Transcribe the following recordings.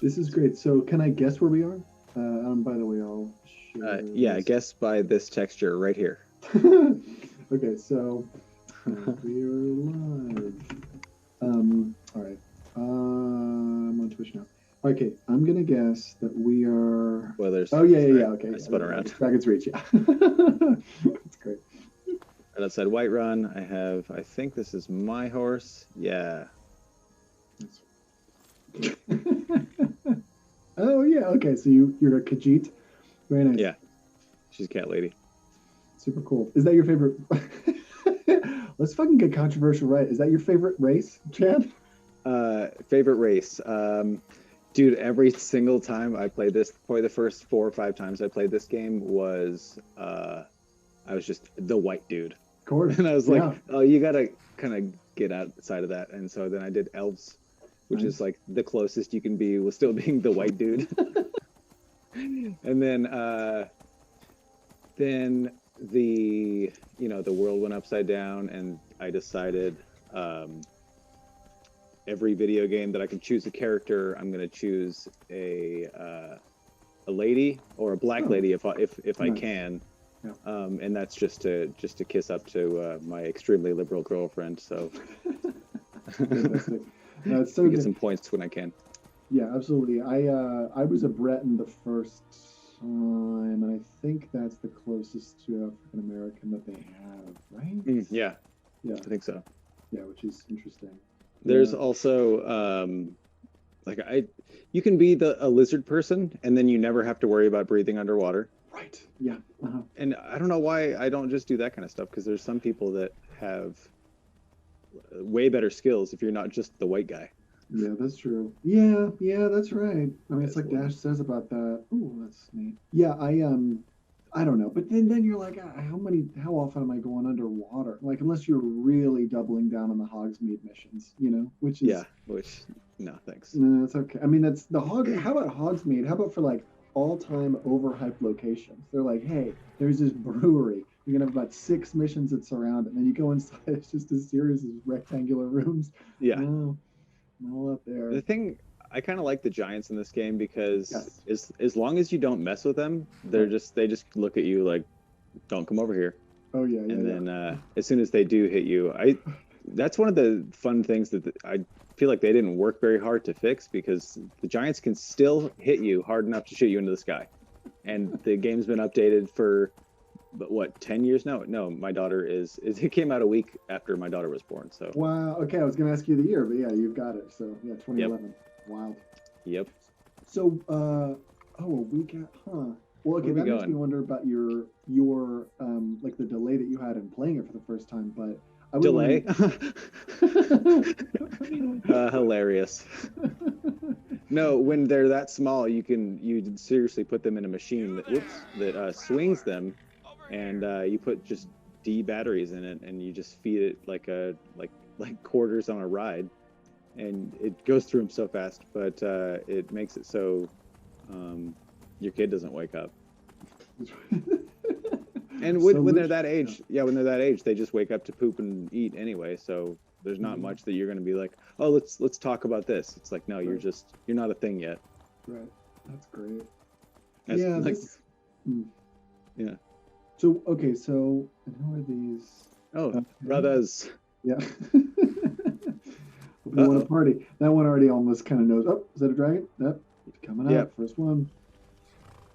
This is great. So can I guess where we are? By the way, I'll share Yeah, I this. guess by this texture right here. Okay, so we are live. All right. I'm on Twitch now. Okay, I'm gonna guess that we are. Spoilers. Oh yeah. Okay, I yeah, spun around. Dragon's Reach. Yeah, that's great. Right outside Whiterun, I have, I think this is my horse. Yeah. Oh yeah. Okay, so you're a Khajiit. Very nice. Yeah. She's a cat lady. Super cool. Is that your favorite? Let's fucking get controversial, right? Is that your favorite race, Chad? Favorite race. Dude, every single time I played this, probably the first 4 or 5 times I played this game was I was just the white dude. Of course. And I was Yeah. like, oh, you gotta kind of get outside of that. And so then I did elves, which Nice. is like the closest you can be with still being the white dude. And then the world went upside down, and I decided every video game that I can choose a character, I'm gonna choose a lady or a black Oh, lady if I nice. can. Yeah. And that's just to kiss up to my extremely liberal girlfriend. So Fantastic. It's so I get good. some points when I can. Yeah, absolutely. I was a Breton the first time, and I think that's the closest to African American that they have, right? Yeah, Yeah, I think so. yeah, which is interesting. There's Yeah, also like you can be a lizard person, and then you never have to worry about breathing underwater. right. Yeah. Uh-huh. And I don't know why I don't just do that kind of stuff, because there's some people that have way better skills if you're not just the white guy. Yeah, that's true. Yeah, that's right. I mean, it's That's like one. Dash says about that. Ooh, that's neat. Yeah, I don't know, but then you're like, how often am I going underwater? Like, unless you're really doubling down on the Hogsmeade missions, which Yeah, is which no thanks. no, it's okay. I mean, that's the Hog. How about Hogsmeade? How about for like all-time overhyped locations? They're like, hey, there's this brewery. You're gonna have about 6 missions that surround it, and then you go inside. It's just a series of rectangular rooms. Yeah, No, all up the there. thing, I kind of like the giants in this game because Yes. as long as you don't mess with them, Right. they just look at you like, don't come over here. Oh yeah, And yeah. then as soon as they do hit you, I that's one of the fun things that I feel like they didn't work very hard to fix, because the giants can still hit you hard enough to shoot you into the sky. And the game's been updated for, but what, 10 years now? No, my daughter is it came out a week after my daughter was born. So Wow. Okay, I was gonna ask you the year, but yeah, you've got it. So yeah, yep, 2011. Wild. yep. So oh, a week out, huh? Well, Where okay, are we that makes me going? wonder about your like the delay that you had in playing it for the first time. But I was Delay. wondering. Hilarious. No, when they're that small, you seriously put them in a machine that swings them, and you put just D batteries in it, and you just feed it like quarters on a ride, and it goes through them so fast. But it makes it so your kid doesn't wake up. And when they're that age, yeah, when they're that age, they just wake up to poop and eat anyway. So there's not much that you're going to be like, oh, let's talk about this. It's like, no, you're not a thing yet. Right. That's great. That's Yeah. like, This. Hmm. yeah. So okay, so and who are these? Oh, Okay. brothers. Yeah. Hope you want to party. That one already almost kind of knows. Oh, is that a dragon? Yep. Coming up. Yep. First one.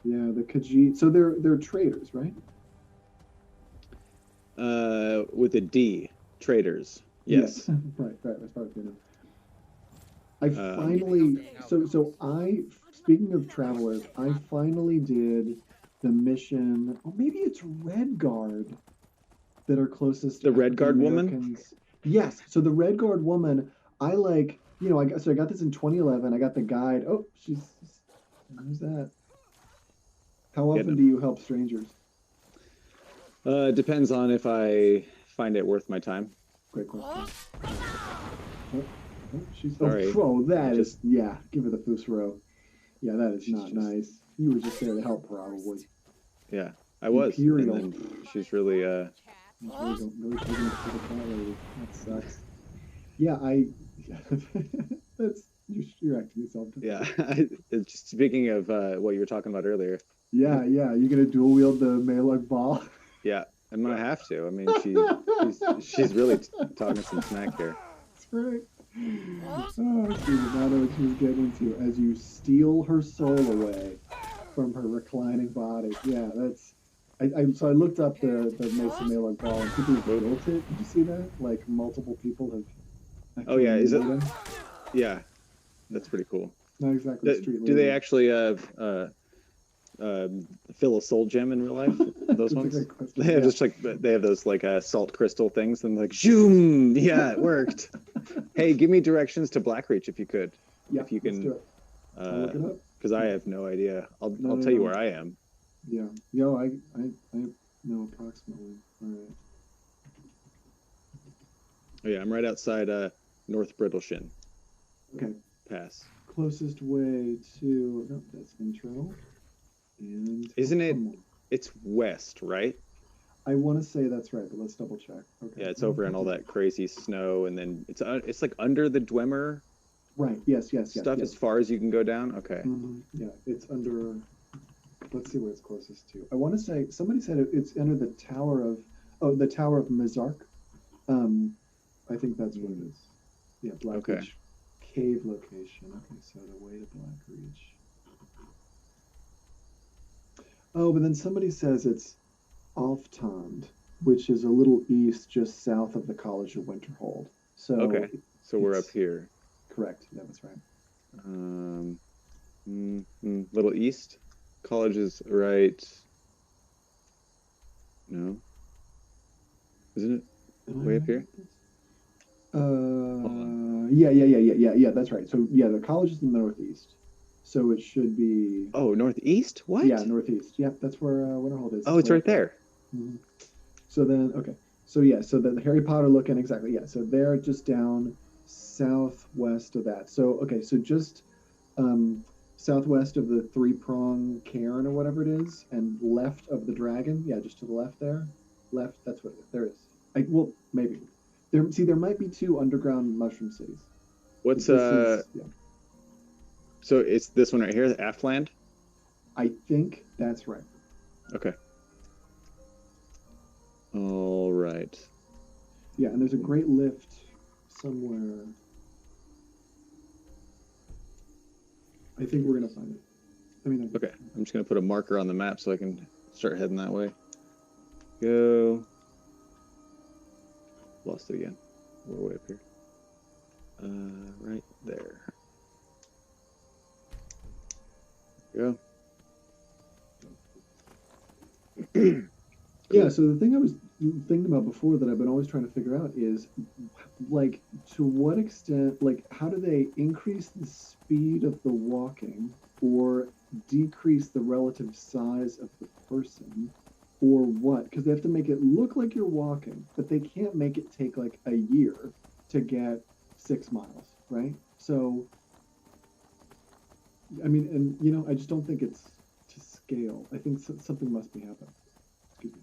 Yeah, the Khajiit. So they're traders, right? With a D, traders. Yes. Right. As far as we know. I Um, finally. So speaking of travelers, I finally did the mission. Oh, maybe it's Red Guard that are closest to the Red African Guard woman. Americans. Yes. So the Red Guard woman, I like. I got this in 2011. I got the guide. Oh, who's that? How Getting often do them. you help strangers? Depends on if I find it worth my time. Great question. Oh, she's Sorry. that is Just yeah. Give her the Fusro. Yeah, that is she's not just nice. You were just there to help, probably. yeah. I was, Imperial. and then she's really Really taking it to the cat lady. That sucks. Yeah, I. That's you're acting yourself. Yeah. Just speaking of what you were talking about earlier. Yeah, yeah. You gonna dual wield the Malug ball? Yeah, I'm gonna have to. I mean, she's really talking some smack here. That's right. Oh, she did not know what she was getting into as you steal her soul away from her reclining body. Yeah, that's. So I looked up the Mesa Malug ball and people have Oop. built it. Did you see that? Like multiple people have Oh actually yeah, is made it? them. Yeah, Yeah, that's pretty cool. not exactly street Do they legal. actually uh, fill a soul gem in real life? Those That's a ones? great question. They have Yeah. just like they have those like salt crystal things, and like zoom. Yeah, it worked. Hey, give me directions to Blackreach if you could, Yeah, if you let's do can, it. I'll look it up. because I have no idea. No, I'll no, tell you no. where I am. Yeah. Yo, I know approximately. All right. Oh yeah, I'm right outside North Brittleshin Okay. Pass. Closest way to no, that's intro. And Isn't it? come on. It's west, right? I want to say that's right, but let's double check. Okay. Yeah, it's over in all that crazy snow, and then it's like under the Dwemer Right. Yes. Yes. Yes. stuff Yes. as far as you can go down. Okay. Yeah. It's under. Let's see where it's closest to. I want to say somebody said it's under the Tower of. Oh, the Tower of Mizark. I think that's what it is. Yeah, Black Okay. Reach cave location. Okay, so the way to Black Reach. Oh, but then somebody says it's Alftond, which is a little east, just south of the College of Winterhold. So Okay. So we're up it's here. correct. Yeah, that's right. Um, little east. College is right. No, isn't it Am I way up right here? about this? Hold on. Yeah. That's right. So yeah, the college is in the northeast, so it should be Oh, northeast? yeah What? northeast. Yeah, that's where Winterhold is. Oh, It's it's right up right there. there. Mhm. So then, okay. So yeah, so the Harry Potter looking exactly. Yeah, so they're just down southwest of that. So okay, so just um, southwest of the three prong cairn or whatever it is, and left of the dragon. Yeah, just to the left there. Left. That's what there is. Well, maybe there. See, there might be two underground mushroom cities, but What's this is yeah. So it's this one right here, Aftland. I think that's right. Okay. All right. Yeah, and there's a great lift somewhere. I think we're gonna find it. I mean, Okay. I'm just gonna put a marker on the map so I can start heading that way. Go. Lost it again. We're way up here. Right there. Go. Yeah, so the thing I was thinking about before that I've been always trying to figure out is like to what extent, like how do they increase the speed of the walking or decrease the relative size of the person or what? Because they have to make it look like you're walking, but they can't make it take like a year to get 6 miles, right? So, I mean, and I just don't think it's to scale. I think something must be happening. Excuse me.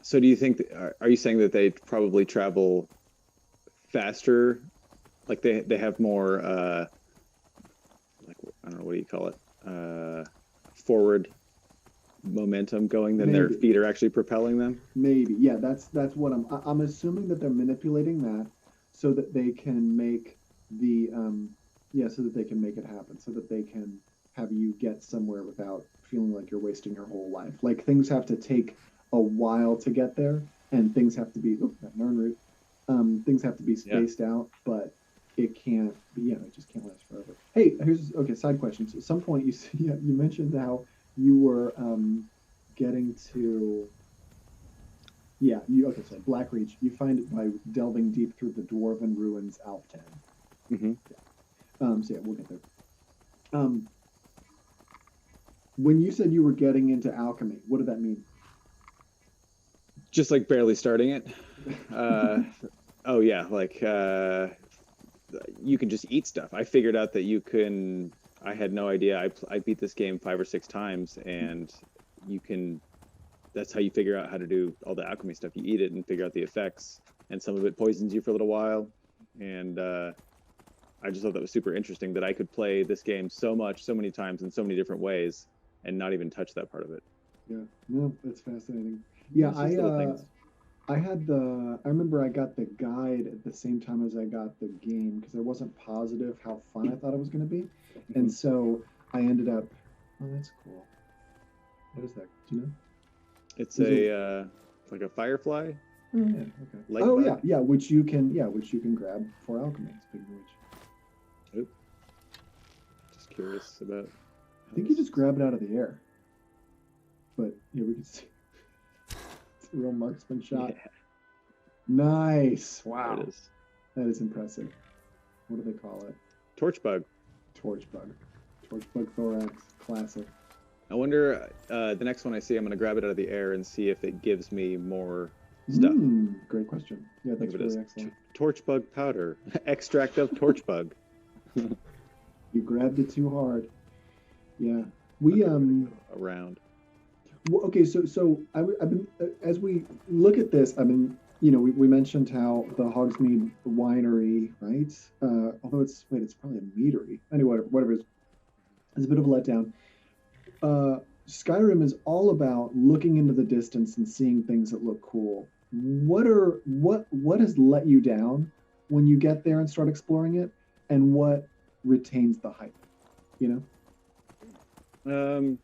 So do you think are you saying that they probably travel faster? Like they have more like I don't know, what do you call it? Forward momentum going than their Maybe. feet are actually propelling them? Maybe, yeah. That's what I'm assuming that they're manipulating that so that they can make the so that they can make it happen, so that they can have you get somewhere without feeling like you're wasting your whole life. Like things have to take a while to get there, and things have to be that Narn route. Things have to be Yeah. spaced out, but it can't be. Yeah, it just can't last forever. Hey, here's okay. Side questions. At some point, you mentioned how you were getting to okay, so Blackreach, you find it by delving deep through the dwarven ruins Alftan. Mm-hmm. So yeah, we'll get there. When you said you were getting into alchemy, what did that mean? Just like barely starting it. Oh yeah, like you can just eat stuff. I figured out that you can. I had no idea. I beat this game 5 or 6 times, and you can. That's how you figure out how to do all the alchemy stuff. You eat it and figure out the effects, and some of it poisons you for a little while, and I just thought that was super interesting that I could play this game so much, so many times, in so many different ways, and not even touch that part of it. Yeah, no, that's fascinating. Yeah, It's just little things. I remember I got the guide at the same time as I got the game because I wasn't positive how fun I thought it was going to be. And so I ended up, oh, that's cool. What is that? Do you know? It's Is it- a like a firefly. Oh, yeah, okay. Light Oh, bug? yeah, which you can grab for alchemy. Speaking of which, Just curious about. I think you just grab it out of the air. But here we can see. It's a real marksman shot. Yeah, Nice. there Wow. it is. That is impressive. What do they call it? Torch bug. Torch bug. Torch bug thorax. Classic. I wonder the next one I see, I'm gonna grab it out of the air and see if it gives me more stuff. Great question. Yeah, Think that's of it as really excellent. torch bug powder, extract of torch bug. You grabbed it too hard. Yeah. We Around. well, okay, so I've been as we look at this, I mean, you know, we mentioned how the Hogsmeade winery, right? Although it's probably a meadery. Anyway, whatever it is, it's a bit of a letdown. Skyrim is all about looking into the distance and seeing things that look cool. What has let you down when you get there and start exploring it, and what retains the hype? You know?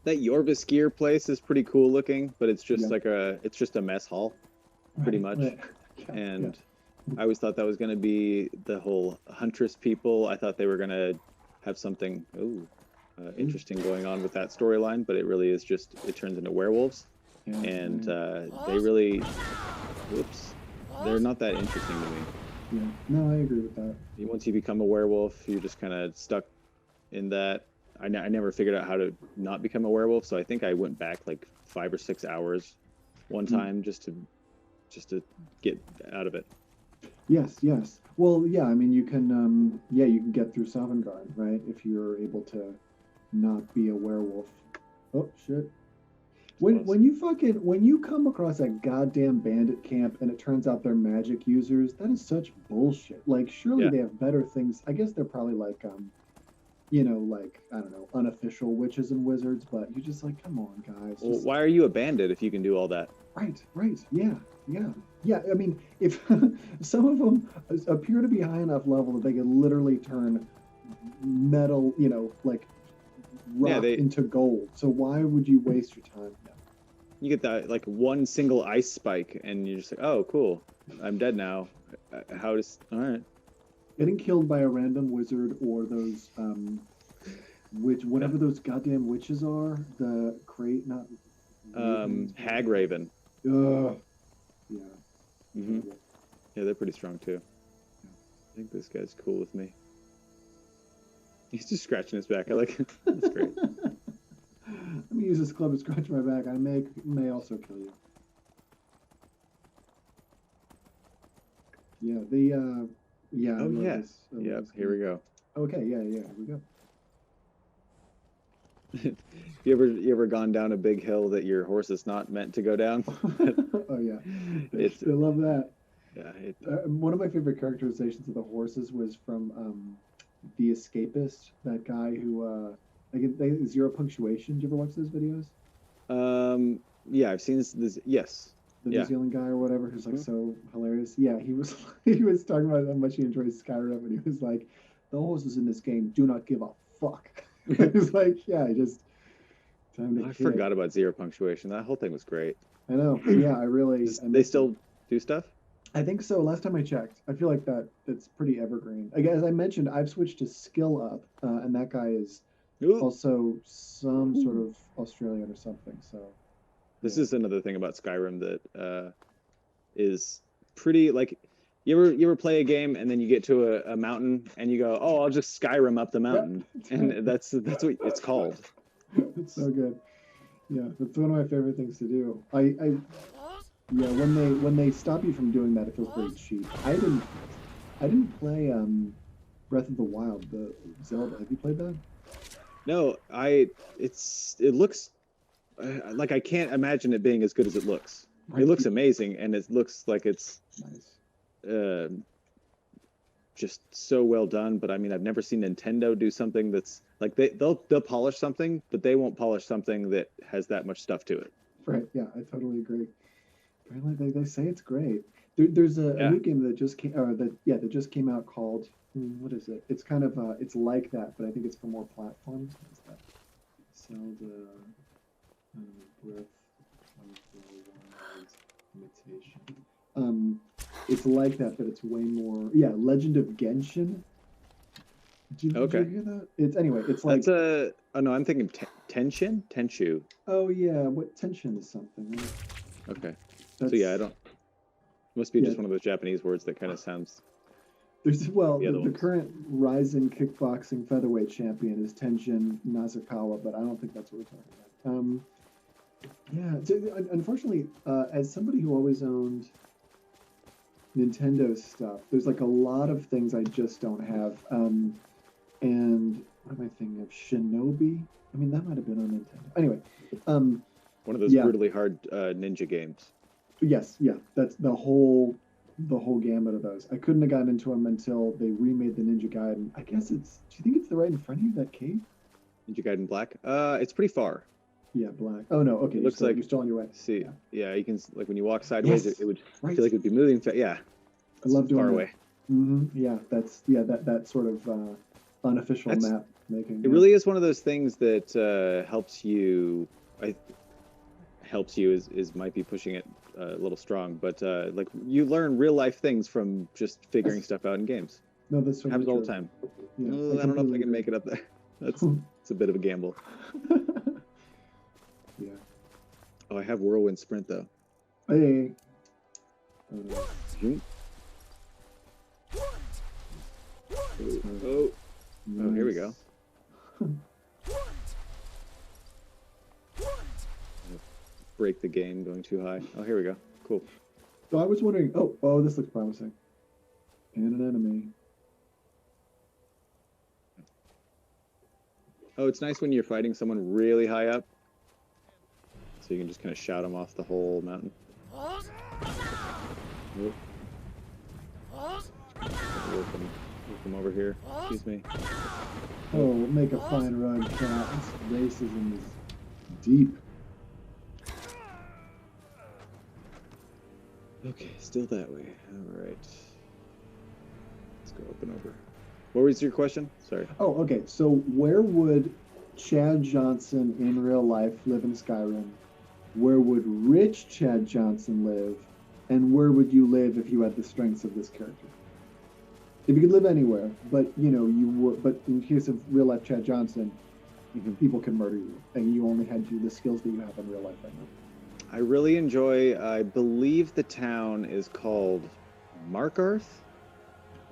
That Jorviskir place is pretty cool looking, but it's just Yeah. it's just a mess hall, pretty Right, much. right. Yeah, And I always thought that was gonna be the whole huntress people. I thought they were gonna have something interesting going on with that storyline, but it really is just it turns into werewolves, yeah, and yeah, they really, whoops, they're not that interesting to me. yeah. No, I agree with that. Once you become a werewolf, you're just kind of stuck in that. I never figured out how to not become a werewolf, so I think I went back like 5 or 6 hours one time just to get out of it. Yes, yes. Well, yeah. I mean, you can you can get through Sovngarde, right? If you're able to not be a werewolf. Oh shit. Close. When you come across a goddamn bandit camp and it turns out they're magic users, that is such bullshit. Like, surely Yeah. they have better things. I guess they're probably like you know, like, I don't know, unofficial witches and wizards, but you're just like, come on, guys. Well, Just, why are you a bandit if you can do all that? right, yeah, yeah, yeah. I mean, if some of them appear to be high enough level that they can literally turn metal, you know, like rock into gold. So why would you waste your time? You get that like one single ice spike, and you're just like, oh, cool, I'm dead now. How does all right? Getting killed by a random wizard or those whatever those goddamn witches are, the crate not Hag Raven. Ugh. Yeah. hmm Yeah, they're pretty strong too. I think this guy's cool with me. He's just scratching his back. I like it. That's great. Let me use this club to scratch my back. I may also kill you. Yeah, yeah. Oh I love yeah. this. I love Yep. this Here we go. Okay, yeah, here we go. You ever gone down a big hill that your horse is not meant to go down? Oh yeah, It's I love that. yeah. One of my favorite characterizations of the horses was from The Escapist. That guy who like zero punctuation. Did you ever watch those videos? Yeah, I've seen this. Yes. The Yeah. New Zealand guy or whatever, who's like Mhm. so hilarious. Yeah, he was he was talking about how much he enjoys Skyrim, and he was like, the horses in this game do not give a fuck. It was like, yeah, just time to I kick. forgot about zero punctuation. That whole thing was great. I know. Yeah, I really. They still do stuff? I think so. Last time I checked, I feel like it's pretty evergreen. Again, as I mentioned, I've switched to skill up, and that guy is Ooh. also some sort of Australian or something. So This yeah. is another thing about Skyrim that is pretty like you ever play a game and then you get to a mountain and you go, oh, I'll just Skyrim up the mountain, and that's what it's called. It's so good. Yeah, that's one of my favorite things to do. Yeah, when they stop you from doing that, it feels pretty cheap. I didn't play Breath of the Wild, the Zelda. Have you played that? No, it looks like I can't imagine it being as good as it looks. Right. It looks amazing, and it looks like it's Nice. just so well done. But I mean, I've never seen Nintendo do something that's like they'll polish something, but they won't polish something that has that much stuff to it. Right. Yeah, I totally agree. Apparently, they say it's great. There's a Yeah. new game that just came, or that just came out called what is it? It's kind of it's like that, but I think it's for more platforms. What's that? Zelda Breath of the Wild imitation. It's like that, but it's way more. Yeah, Legend of Genshin. Did you hear that? It's anyway. It's like That's a. Oh no, I'm thinking Tenchu. oh yeah, what tension is something. Okay. That's, So yeah, I don't. Must be Yeah. just one of those Japanese words that kind of sounds. There's well, The other the ones. current Rising kickboxing featherweight champion is Tenshin Nasukawa, but I don't think that's what we're talking about. Yeah, so, unfortunately, as somebody who always owned Nintendo stuff, there's like a lot of things I just don't have. And what am I thinking of? Shinobi? I mean, that might have been on Nintendo. Anyway, One of those Yeah. brutally hard ninja games. yes, yeah, that's the whole gamut of those. I couldn't have gotten into them until they remade the Ninja Gaiden. I guess it's. Do you think it's the right in front of you, that cave? Ninja Gaiden Black. It's pretty far. Yeah, black. Oh no, okay. It looks like you're still on your way. See, yeah, you can like when you walk sideways, Yes, it would right. feel like it would be moving. Yeah, I love doing far that. away. Yeah, that sort of unofficial That's- map making. It really is one of those things that helps you. Helps you is might be pushing it a little strong, but like you learn real life things from just figuring Yes. stuff out in games. No, that's totally Happens all the true. time. Yeah, I don't know if I can make it up there. It's a bit of a gamble. Yeah. Oh, I have whirlwind sprint though. Hey. Zoom. Oh, here we go. Break the game going too high. Oh, here we go. Cool. So I was wondering. Oh, this looks promising. And an enemy. Oh, it's nice when you're fighting someone really high up, so you can just kind of shout them off the whole mountain. Work them over here. Excuse me. Oh, make a fine run, cat. This racism is deep. Okay, still that way. All right. Let's go up and over. What was your question? Sorry. Oh, okay. So where would Chad Johnson in real life live in Skyrim? Where would rich Chad Johnson live? And where would you live if you had the strengths of this character? If you could live anywhere, but but in case of real life Chad Johnson, people can murder you, and you only had the skills that you have in real life right now. I really enjoy. I believe the town is called Markarth.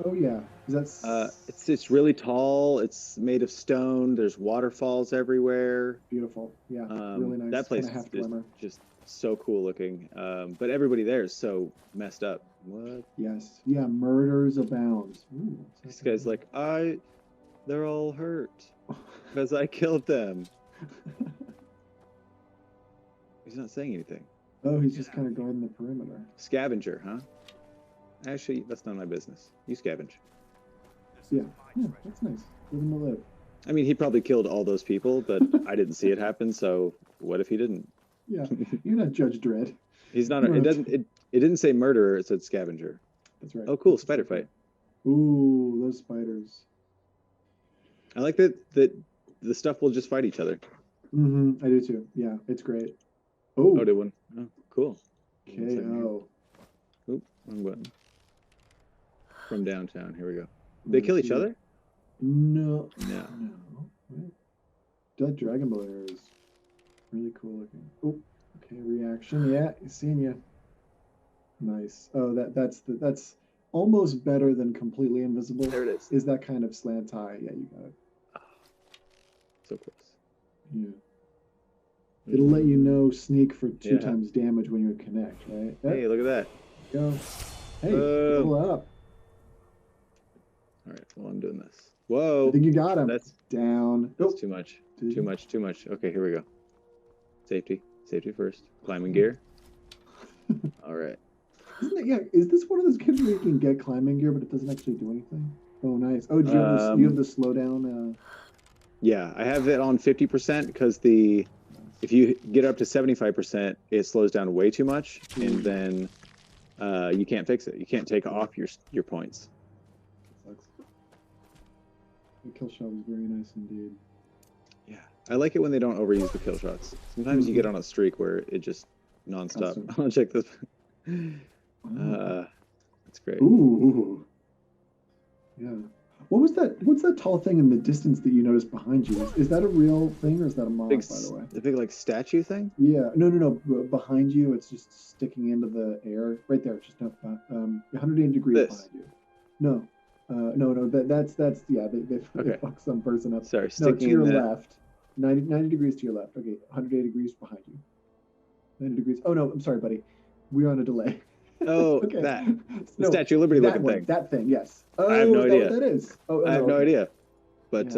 Oh yeah, that's It's really tall. It's made of stone. There's waterfalls everywhere. beautiful. Yeah, really nice. That place Kinda half is glimmer. just so cool looking. But everybody there is so messed up. What? Yes, yeah, murders abound. Ooh, This guy's like, they're all hurt because I killed them. He's not saying anything. Oh, he's just kind of guarding the perimeter. Scavenger, huh? Actually, that's none of my business. You scavenge. Yeah, that's nice. Give him a live. I mean, he probably killed all those people, but I didn't see it happen. So what if he didn't? Yeah, you're not Judge Dredd. He's not. It doesn't. It didn't say murderer. It said scavenger. That's right. Oh, cool. Spider fight. Ooh, those spiders. I like that the stuff will just fight each other. I do too. Yeah, it's great. Oh, did one. Oh, cool. KO. Oop, wrong button. From downtown. Here we go. They kill each other? No. No. What? That Dragon Blair is really cool looking. Oh, okay, reaction. Yeah, seeing you. Nice. Oh, that's almost better than completely invisible. There it is. Is that kind of slant eye? Yeah, you got it. So close. Yeah. It'll let you know sneak for 2 Yeah. times damage when you connect, right? Hey, look at that. Go. Hey, level up. All right. Well, I'm doing this. Whoa. I think you got him. That's Down. That's Oh, too much. Did Too you? much. Too much. Okay, here we go. Safety. Safety first. Climbing gear. All right. Isn't it? Yeah. Is this one of those games where you can get climbing gear, but it doesn't actually do anything? Oh, nice. Oh, do you have this? You have the slowdown. Yeah, I have it on 50% because the if you get up to 75%, it slows down way too much, and then you can't fix it. You can't take off your points. Sucks. The kill shot was very nice indeed. Yeah, I like it when they don't overuse the kill shots. Sometimes you get on a streak where it just nonstop. I'll check this. That's great. Ooh. Yeah. What was that? What's that tall thing in the distance that you noticed behind you? Is that a real thing or is that a mod, by the way? The big like statue thing? Yeah. No. Behind you, it's just sticking into the air. Right there. Just 180 degrees behind you. No. No. That's yeah. They fucked some person up. Sorry. No, to your left. 90 degrees to your left. Okay. 180 degrees behind you. 90 degrees. Oh no. I'm sorry, buddy. We're on a delay. Oh, okay. The Statue of Liberty looking thing. That thing, yes. Oh, I have no idea. What that is. I have no idea, but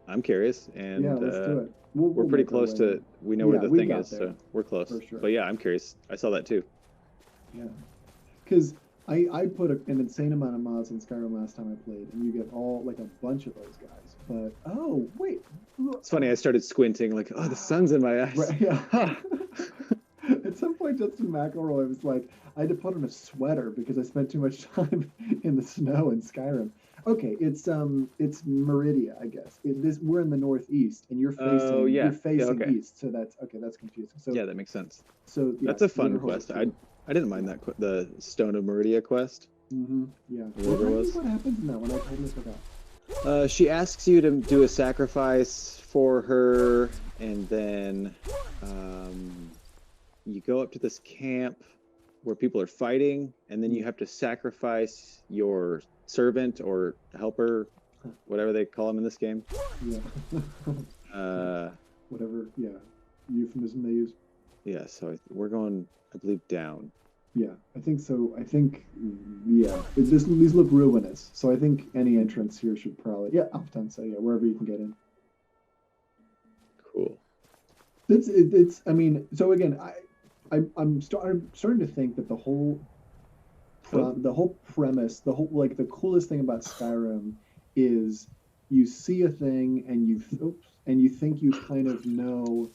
I'm curious, and yeah, let's do it. We're pretty close to. We know where the thing is, so we're close. Sure. But yeah, I'm curious. I saw that too. Yeah, because I put an insane amount of mods in Skyrim last time I played, and you get like a bunch of those guys. But oh wait, it's funny. I started squinting, like, oh, the sun's in my eyes. Right, yeah. At some point, Justin McElroy was like, I had to put on a sweater because I spent too much time in the snow in Skyrim. Okay, it's Meridia, I guess. We're in the northeast, and you're facing east, so that's okay. That's confusing. So yeah, that makes sense. So yeah, that's a fun quest. I didn't mind that the Stone of Meridia quest. Mm-hmm. Yeah. What happens in that one? I totally forgot. She asks you to do a sacrifice for her, and then you go up to this camp where people are fighting, and then you have to sacrifice your servant or helper, whatever they call them in this game. Yeah. Whatever, yeah. Euphemism they use. Yeah, so we're going, I believe, down. Yeah, I think so. I think, yeah. These look ruinous, so I think any entrance here should probably, yeah, Alpton, so yeah, wherever you can get in. Cool. It's I mean, so again, I'm starting to think that the whole premise, the coolest thing about Skyrim is you see a thing and you think you kind of know.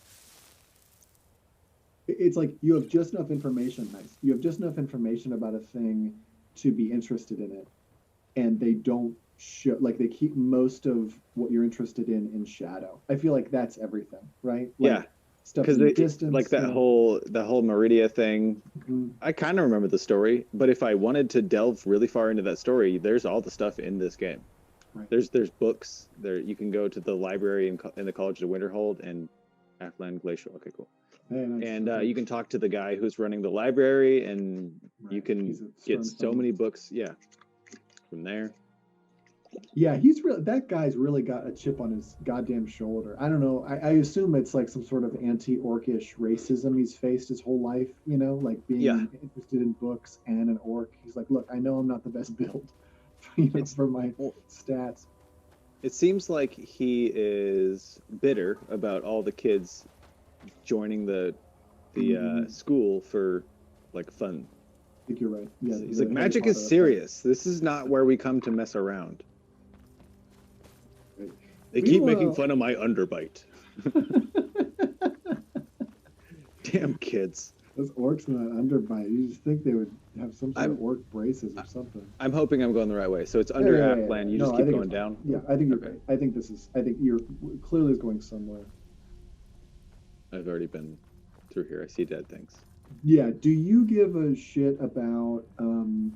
It's like you have just enough information. Nice. You have just enough information about a thing to be interested in it, and they don't show, like, they keep most of what you're interested in shadow. I feel like that's everything, right? Like, yeah. Because like that whole Meridia thing, I kind of remember the story, but if I wanted to delve really far into that story, there's all the stuff in this game. Right. There's books there. You can go to the library in the College of Winterhold and Athland Glacial. Okay, cool. Hey, nice. And you can talk to the guy who's running the library, and you can get so many books. Yeah, from there. Yeah, that guy's really got a chip on his goddamn shoulder. I don't know. I assume it's like some sort of anti-orcish racism he's faced his whole life, like being interested in books and an orc. He's like, look, I know I'm not the best build for my stats. It seems like he is bitter about all the kids joining the school for like fun. I think you're right. Yeah, he's like, magic is serious. This is not where we come to mess around. They keep making fun of my underbite. Damn kids. Those orcs and that underbite, you just think they would have some sort of orc braces or something. I'm hoping I'm going the right way. So it's under Athland. You just keep going down? Yeah, I think you're right. I think you're clearly going somewhere. I've already been through here. I see dead things. Yeah, do you give a shit about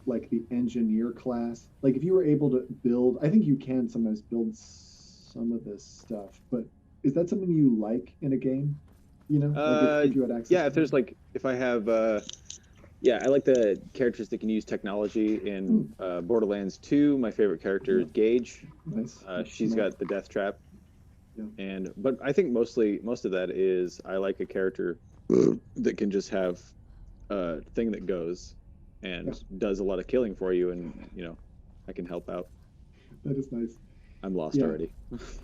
like the engineer class? Like if you were able to build, I think you can sometimes build some of this stuff, but is that something you like in a game? Like if you had access if there's like, if I have, I like the characters that can use technology in Borderlands 2. My favorite character is Gage. Nice. She's got the death trap. Yeah. But I think most of that is I like a character that can just have a thing that goes and does a lot of killing for you, and I can help out. That is nice. I'm lost already.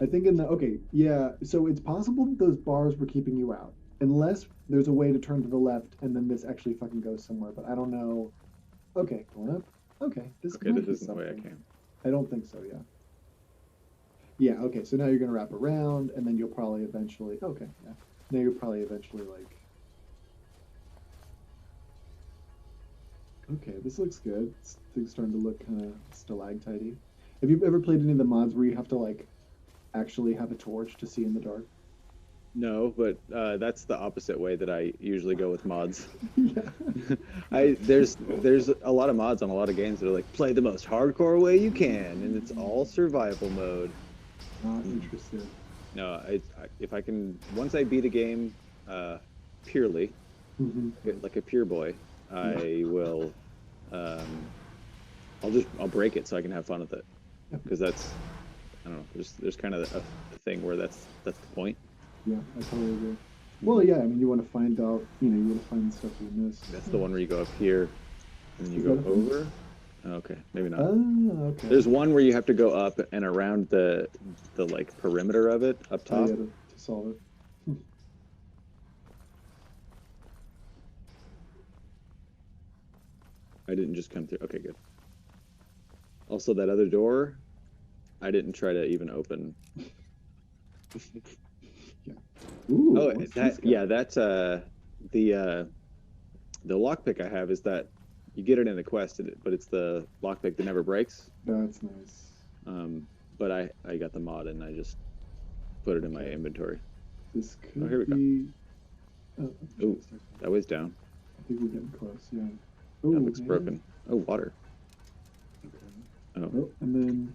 I think so it's possible that those bars were keeping you out, unless there's a way to turn to the left and then this actually fucking goes somewhere, but I don't know Okay, going up. Okay, this Okay, might this be isn't the way I something. came. I don't think so. Yeah. Yeah. Okay. So now you're gonna wrap around, and then you'll probably eventually. Okay. Yeah. Now you're probably eventually like. Okay, this looks good. Things starting to look kind of stalactitey. Have you ever played any of the mods where you have to like actually have a torch to see in the dark? No, but that's the opposite way that I usually go with mods. Yeah. There's a lot of mods on a lot of games that are like play the most hardcore way you can, and it's all survival mode. Not interested. No, if I can once I beat a game uh, purely Hmm. like a pure boy, Yeah. I will um, I'll break it so I can have fun with it Yeah. because that's I don't know. There's kind of a thing where that's the point. Yeah. I totally agree. Well, yeah. I mean, you want to find out. You want to find the stuff you missed. That's the one where you go up here and then you Is go that a thing? over. Okay, maybe not. Ah, okay. There's one where you have to go up and around the like perimeter of it up Oh, top. yeah, to solve it. Hmm. I didn't just come through. Okay, good. Also, that other door, I didn't try to even open. Yeah. Ooh, Oh, what's this that guy? yeah, that's the lockpick I have is that you get it in the quest, but it's the lockpick that never breaks. That's nice. Um, but I got the mod and I just put it in my Okay. inventory. This Oh, here we could go. be. Oh, I'm trying Oh, to start that was down. I think we're getting close. Yeah. That Oh, looks man. broken. Oh, water. Okay. Oh. Oh, and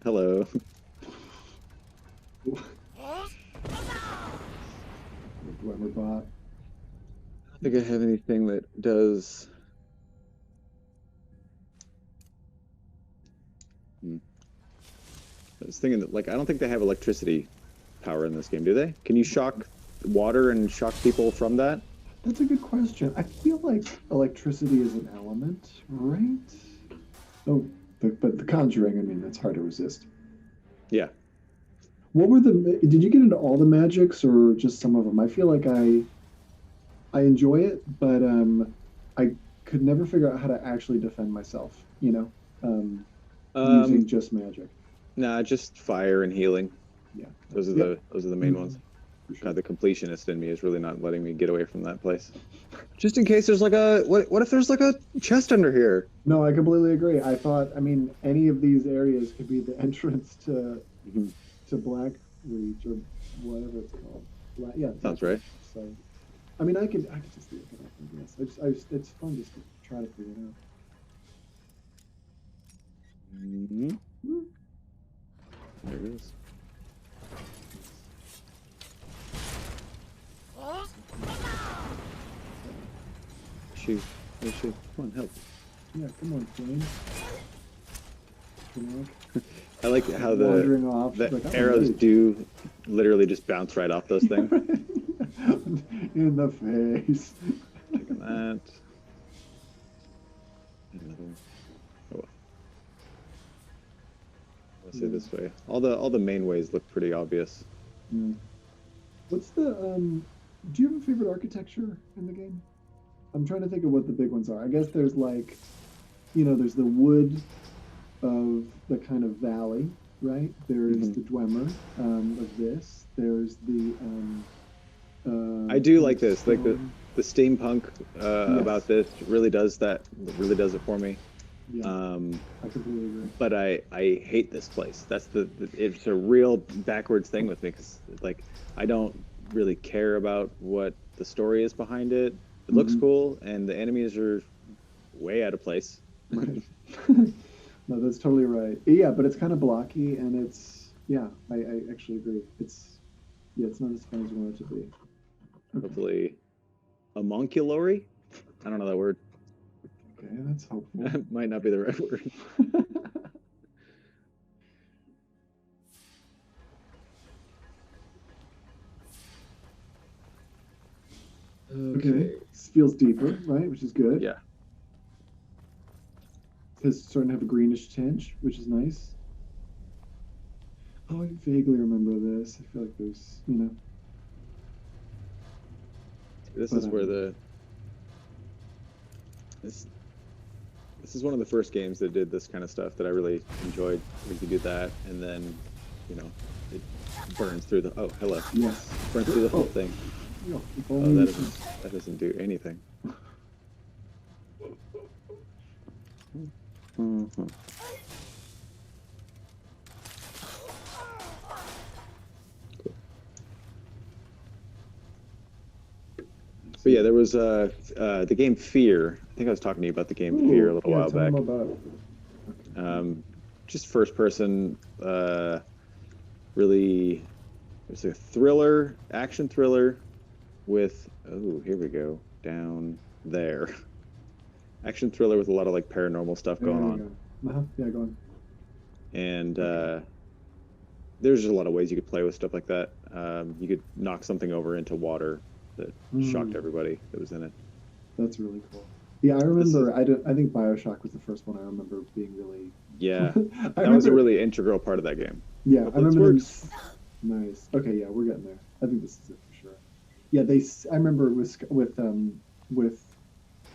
Hello. then Dwemer bot. I think I have anything that does. Hmm. I was thinking that, like, I don't think they have electricity power in this game, do they? Can you shock water and shock people from that? That's a good question. I feel like electricity is an element, right? Oh, but the Conjuring. I mean, that's hard to resist. Yeah. What were the? Did you get into all the magics or just some of them? I feel like I enjoy it, but I could never figure out how to actually defend myself. Using Um, just magic. nah, just fire and healing. Yeah. Yep. Those are the main ones. Mhm. For sure. God, the completionist in me is really not letting me get away from that place. Just in case there's like a what if there's like a chest under here? No, I completely agree. I thought, I mean, any of these areas could be the entrance Mhm. to Black Reach or whatever it's called. Yeah, Sounds exactly. right. So, I mean, I could just look it up. I guess. It's fun just to try to figure it out. Mhm. Hmm. There it is. Shoot. Hey, shoot. Come on, help. Yeah, come on, Flame. I like how Wandering off. the Like, I'm arrows late. do literally just bounce right off those things. In the face. Taking that. Another one. Oh, well. Let's say Yeah. this way. All the main ways look pretty obvious. Yeah. What's the do you have a favorite architecture in the game? I'm trying to think of what the big ones are. I guess there's like, there's the wood of the kind of valley, right? There's Hmm. the Dwemer of this. There's the I do kind like of this. Like stone. the steampunk about Yes. this really does that. Really does it for me. Yeah, Um, I completely agree. but I hate this place. That's it's a real backwards thing with me because like I don't really care about what the story is behind it. It looks Hmm. cool, and the enemies are way out of place. Right. No, that's totally right. Yeah, but it's kind of blocky, and it's yeah. I actually agree. It's not as fun as you want it to be. Okay. Hopefully, homunculary. I don't know that word. Okay, that's hopeful. Might not be the right word. Okay, this feels deeper, right? Which is good. Yeah. It's starting to have a greenish tinge, which is nice. Oh, I vaguely remember this. I feel like there's. This But is where this This is one of the first games that did this kind of stuff that I really enjoyed. We could do that, and then, you know, it burns through the. Oh, hello. Yes. Burns through the whole thing. Yeah, if Oh, only that doesn't do anything. Mm-hmm. But yeah, there was the game Fear. I think I was talking to you about the game Fear a little while tell back. them about it. Just first person, really, it's a thriller, action thriller with, oh, here we go, down there. Action thriller with a lot of like paranormal stuff going on. Yeah, go on. And there's just a lot of ways you could play with stuff like that. You could knock something over into water that shocked everybody that was in it. That's really cool. Yeah, I remember. I think BioShock was the first one I remember being really. Yeah, that was a really integral part of that game. Yeah, I remember. Nice. Okay, yeah, we're getting there. I think this is it for sure. Yeah, I remember with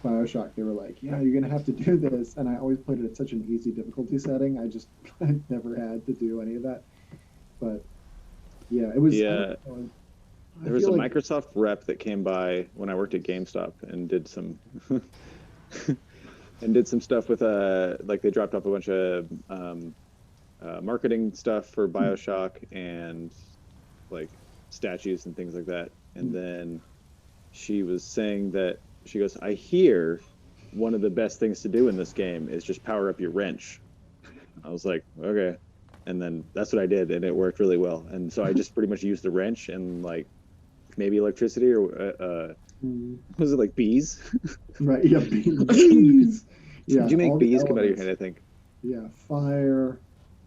BioShock, they were like, "Yeah, you're gonna have to do this," and I always played it at such an easy difficulty setting. I never had to do any of that. But yeah, it was. Yeah. There was a Microsoft rep that came by when I worked at GameStop and did some stuff with like they dropped off a bunch of marketing stuff for BioShock and like statues and things like that. And then she was saying that she goes, "I hear one of the best things to do in this game is just power up your wrench." I was like, okay. And then that's what I did, and it worked really well. And so I just pretty much used the wrench and like maybe electricity or was it like bees? Right. Yeah, bees. Yeah. Did you make bees come out of your head? I think. Yeah, fire,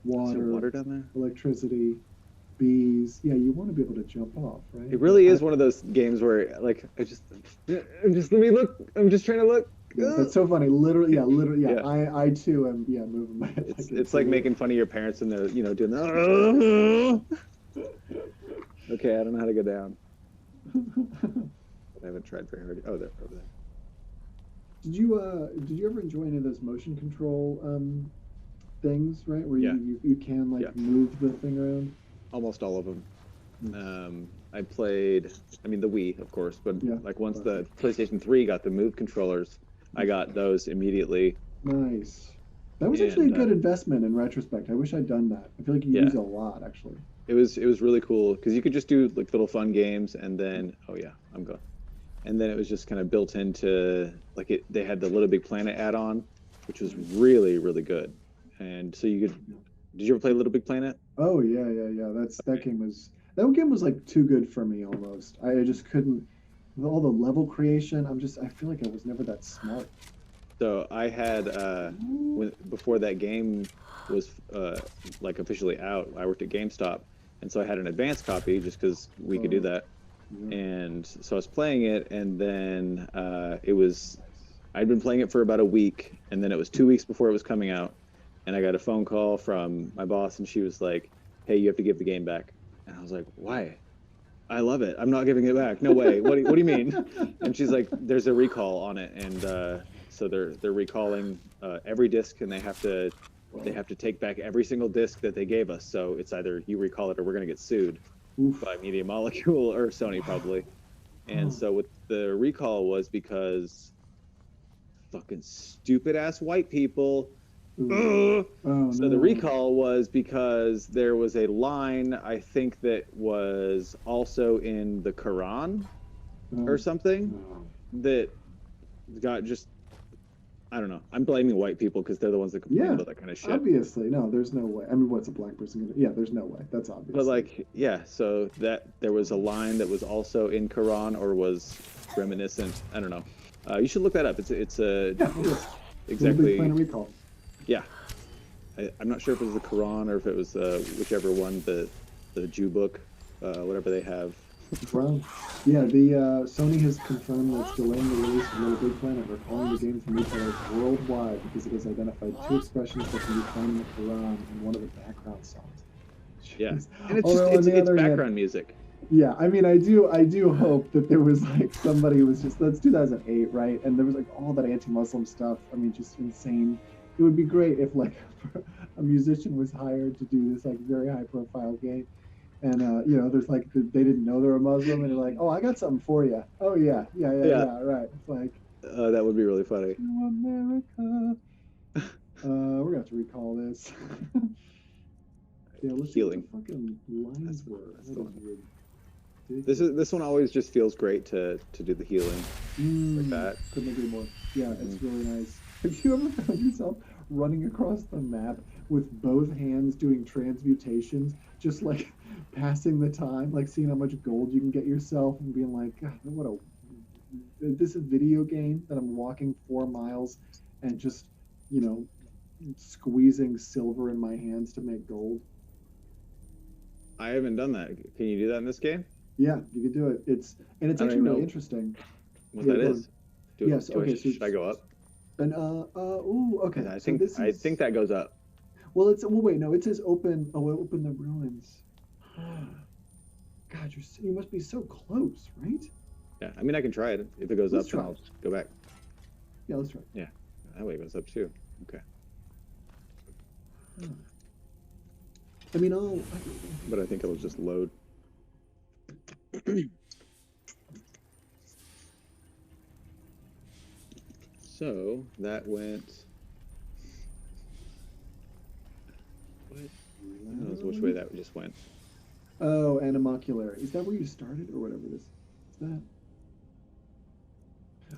water down there, electricity, bees. Yeah, you want to be able to jump off, right? It really is one of those games where like I'm just let me look. I'm just trying to look. Yeah, that's so funny. Literally. Yeah. I too am. Yeah, moving my head. It's like making fun of your parents and they're doing that. Okay, I don't know how to go down. I haven't tried very hard. Oh, there, over there. Did you ever enjoy any of those motion control things, right? Where you can like move the thing around? Almost all of them. I played, I mean the Wii, of course, but like once the PlayStation 3 got the Move controllers, I got those immediately. Nice. That was actually a good investment in retrospect. I wish I'd done that. I feel like you use it a lot, actually. It was really cool because you could just do like little fun games and then I'm gone. And then it was just kind of built into like they had the Little Big Planet add-on, which was really, really good. And so you could. Did you ever play Little Big Planet? Oh yeah. That game was like too good for me almost. I just couldn't. With all the level creation, I feel like I was never that smart. So I had before that game was like officially out, I worked at GameStop, and so I had an advanced copy just because we could do that. And so I was playing it, and then I'd been playing it for about a week, and then it was 2 weeks before it was coming out, and I got a phone call from my boss, and she was like, "Hey, you have to give the game back." And I was like, "Why? I love it. I'm not giving it back. No way. What do you mean?" And she's like, "There's a recall on it, and so they're recalling every disc, and they have to take back every single disc that they gave us. So it's either you recall it or we're gonna get sued by Media Molecule or Sony probably." And so what the recall was because fucking stupid ass white people. So the recall was because there was a line I think that was also in the Quran or something that got just, I don't know. I'm blaming white people because they're the ones that complain about that kind of shit. Obviously, no, there's no way. I mean, what's a black person gonna? Yeah, there's no way. That's obvious. But like, so that there was a line that was also in Quran or was reminiscent. I don't know. You should look that up. It's exactly. Recall. Yeah, I'm not sure if it was the Quran or if it was whichever one, the Jew book, whatever they have. Well, yeah, the Sony has confirmed that it's delaying the release of Little Big Planet, recalling the game from retailers worldwide because it has identified 2 expressions that can be found in the Quran in one of the background songs. Yeah, and it's background music. Yeah, I mean, I do hope that there was like somebody who was just that's 2008, right? And there was like all that anti-Muslim stuff. I mean, just insane. It would be great if like a musician was hired to do this like very high-profile game, and there's like they didn't know they were Muslim, and they're like, "Oh, I got something for you." Oh yeah, yeah, yeah, Yeah, yeah, right. It's like, that would be really funny. "To America." We're gonna have to recall this. Yeah, let's see what the Healing. fucking lines That's were. that's That the is one. ridiculous. This one always just feels great to do the healing like that. Couldn't agree more. Yeah, Mm. it's really nice. Have you ever found yourself running across the map with both hands doing transmutations, just like passing the time, like seeing how much gold you can get yourself and being like, God, what a this is a video game that I'm walking 4 miles and just, you know, squeezing silver in my hands to make gold. I haven't done that. Can you do that in this game? Yeah, you could do it. It's I don't actually even really know interesting. what Yeah, that go on. is. Yes, okay, so Should I go up? and ooh, okay. So this I is think that goes up. well, wait, no, it says open. Oh, open the ruins. God, you must be so close, right? Yeah, I mean I can try it. If it goes Let's up, then try I'll it. just go back. Yeah, let's try Yeah, that way it goes up too. Okay, it. I mean, but I think it'll just load. So that went. What? Who knows which way that just went? oh, Animoculary. Is that where you started, or whatever this? Is that?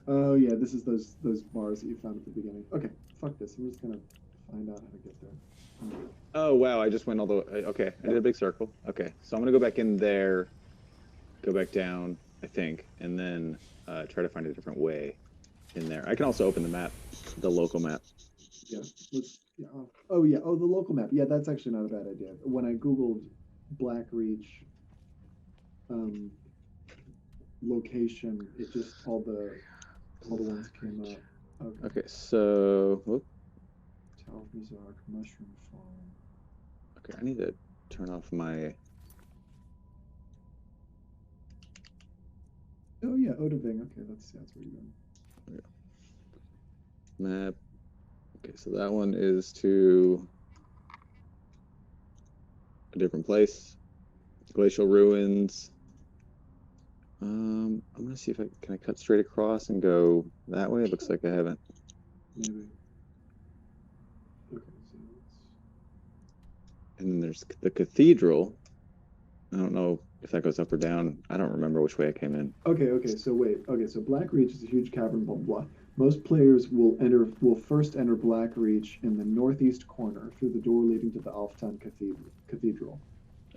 Oh yeah, this is those bars that you found at the beginning. Okay, fuck this. I'm just gonna find out how to get there. Oh wow, I just went all the way. Okay, I did a big circle. Okay, so I'm gonna go back in there, go back down, I think, and then try to find a different way in there. I can also open the map, the local map. Yeah, let's. Yeah. Oh yeah. Oh, the local map. Yeah, that's actually not a bad idea. When I googled Black Reach, um, location, it just all the ones came up. Okay. Okay, so whoop, Talvazark Mushroom Farm. okay, I need to turn off my. Oh yeah, Odaving. Okay, that's where you're going. Map. Okay, so that one is to a different place. Glacial ruins. I'm gonna see if I can cut straight across and go that way. It looks like I haven't. Maybe. Okay, so And then there's the cathedral. I don't know if that goes up or down. I don't remember which way I came in. okay. So wait. Okay, so Black Reach is a huge cavern. Blah blah blah. Most players will first enter Black Reach in the northeast corner through the door leading to the Alftown Cathedral.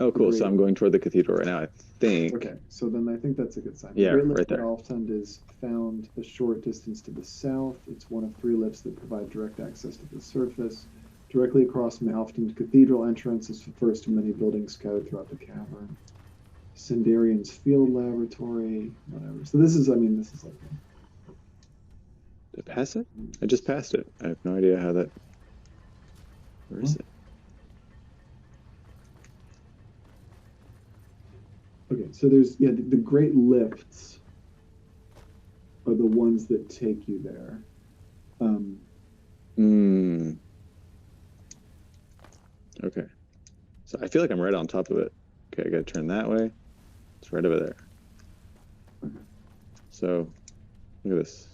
Oh, cool. So I'm going toward the cathedral right now, I think. Okay, so then I think that's a good sign. Yeah, Great Lift right there. at Alftund is found a short distance to the south. It's one of 3 lifts that provide direct access to the surface. Directly across from the Alftund Cathedral entrance is the first of many buildings scattered throughout the cavern. Sindarian's Field Laboratory, whatever. So this is like. Did I pass it? I just passed it. I have no idea how that. Where is it? Okay, so there's the Great Lifts are the ones that take you there. Okay. So I feel like I'm right on top of it. Okay, I gotta turn that way. It's right over there. Okay. So look at this.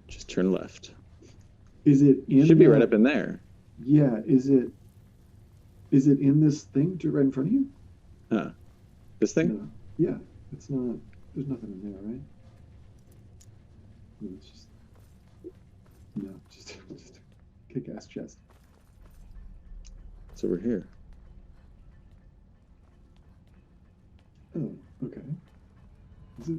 Just turn left. Is it in Should be right up in there. Yeah, is it in this thing right in front of you? Huh. This thing? No. Yeah, it's not. There's nothing in there, right? No, it's just a kick-ass chest. It's over here. Oh, okay. Is it?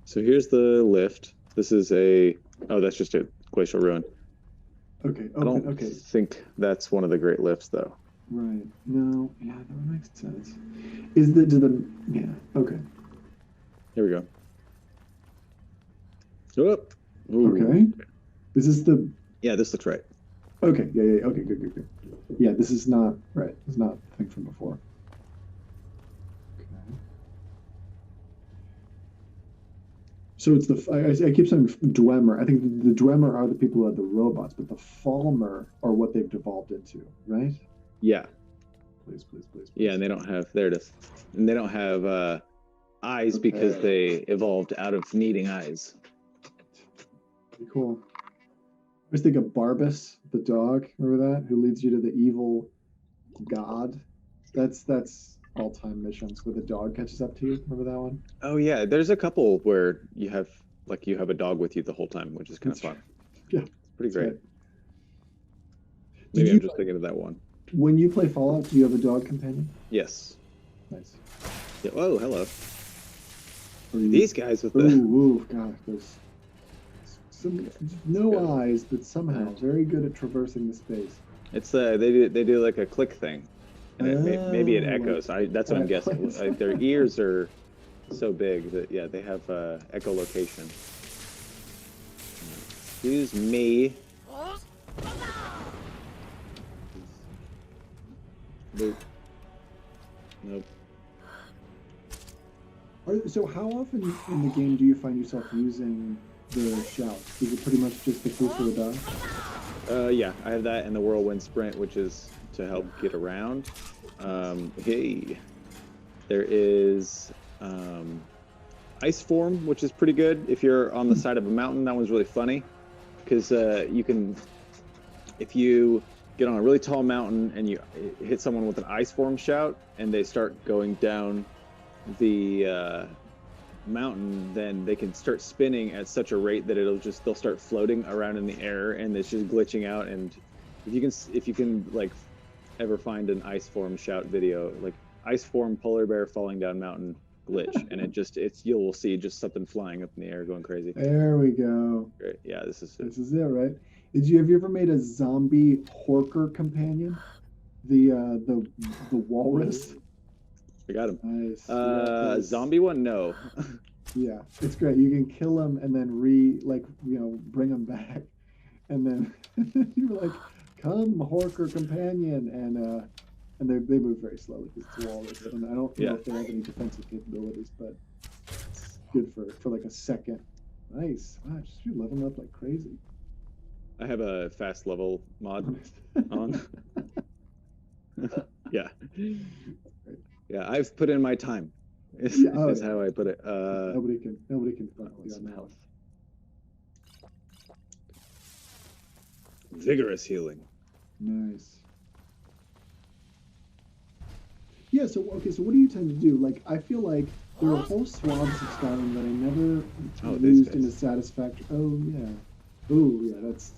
So here's the lift. This is that's just a glacial ruin. Okay. I don't Okay. think that's one of the great lifts though. Right. No. Yeah, that would make sense. Yeah. Okay. Here we go. Whoop. Ooh. Okay. Is this the? Yeah, this looks right. Okay. Yeah. Okay. Good. Yeah, this is not right. It's not the thing from before. So it's I keep saying Dwemer. I think the Dwemer are the people who are the robots, but the Falmer are what they've devolved into, right? Yeah. Please, please, please, please. Yeah, and they don't have, there it is. And they don't have eyes because they evolved out of needing eyes. Pretty cool. I always think of Barbas, the dog. Remember that? Who leads you to the evil god? That's all-time missions where the dog catches up to you. Remember that one? Oh yeah, there's a couple where you have a dog with you the whole time, which is kind of fun. Yeah, it's pretty great. Right. Maybe I'm just thinking of that one. When you play Fallout, do you have a dog companion? Yes. Nice. Yeah, oh, hello. These guys with the... Ooh, gosh, there's no eyes, but somehow very good at traversing the space. It's they do like a click thing, and maybe it echoes. That's what I'm guessing. Like, their ears are so big that yeah, they have echolocation. Excuse me. Nope. Nope. So how often in the game do you find yourself using the shouts? Is it pretty much just the boost or the die? Yeah, I have that and the whirlwind sprint, which is to help get around. Hey, there is ice form, which is pretty good if you're on the side of a mountain. That one's really funny because you can, if you get on a really tall mountain and you hit someone with an ice form shout and they start going down the mountain, then they can start spinning at such a rate that they'll start floating around in the air and it's just glitching out. And if you can like ever find an ice form shout video, like ice form polar bear falling down mountain glitch, and you'll see just something flying up in the air going crazy. There we go. Great. Yeah, this is it, right? Have you ever made a zombie Horker companion? The walrus. I got him. Nice. Zombie one, no. Yeah, it's great. You can kill them and then bring them back, and then you're like, "Come, Horker companion," and they move very slowly because it's a walrus, and I don't know if they have any defensive capabilities, but it's good for like a second. Nice. Wow, you're leveling up like crazy. I have a fast level mod on. Yeah. Yeah, I've put in my time. Is how I put it. Nobody can fuck you on that. Vigorous healing. Nice. Yeah, so what do you tend to do? Like, I feel like there are whole swabs of Skyrim that I never used in a satisfactory. Oh yeah. Oh yeah, that's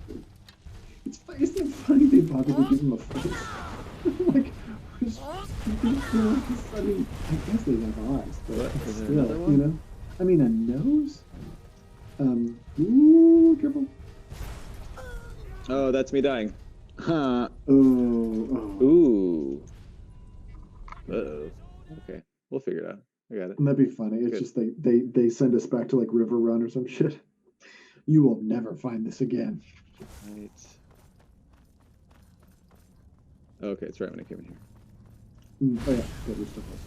good. Isn't it funny they bothered to give him a face? Like, I mean, I guess they have eyes, but still, you know. I mean, a nose. Ooh, careful. Oh, that's me dying. Huh. Oh. Ooh. Uh-oh. Okay, we'll figure it out. I got it. Wouldn't that be funny? It's just they send us back to like River Run or some shit. You will never find this again. Right. Okay, it's right when I came in here. Oh yeah, we're still close.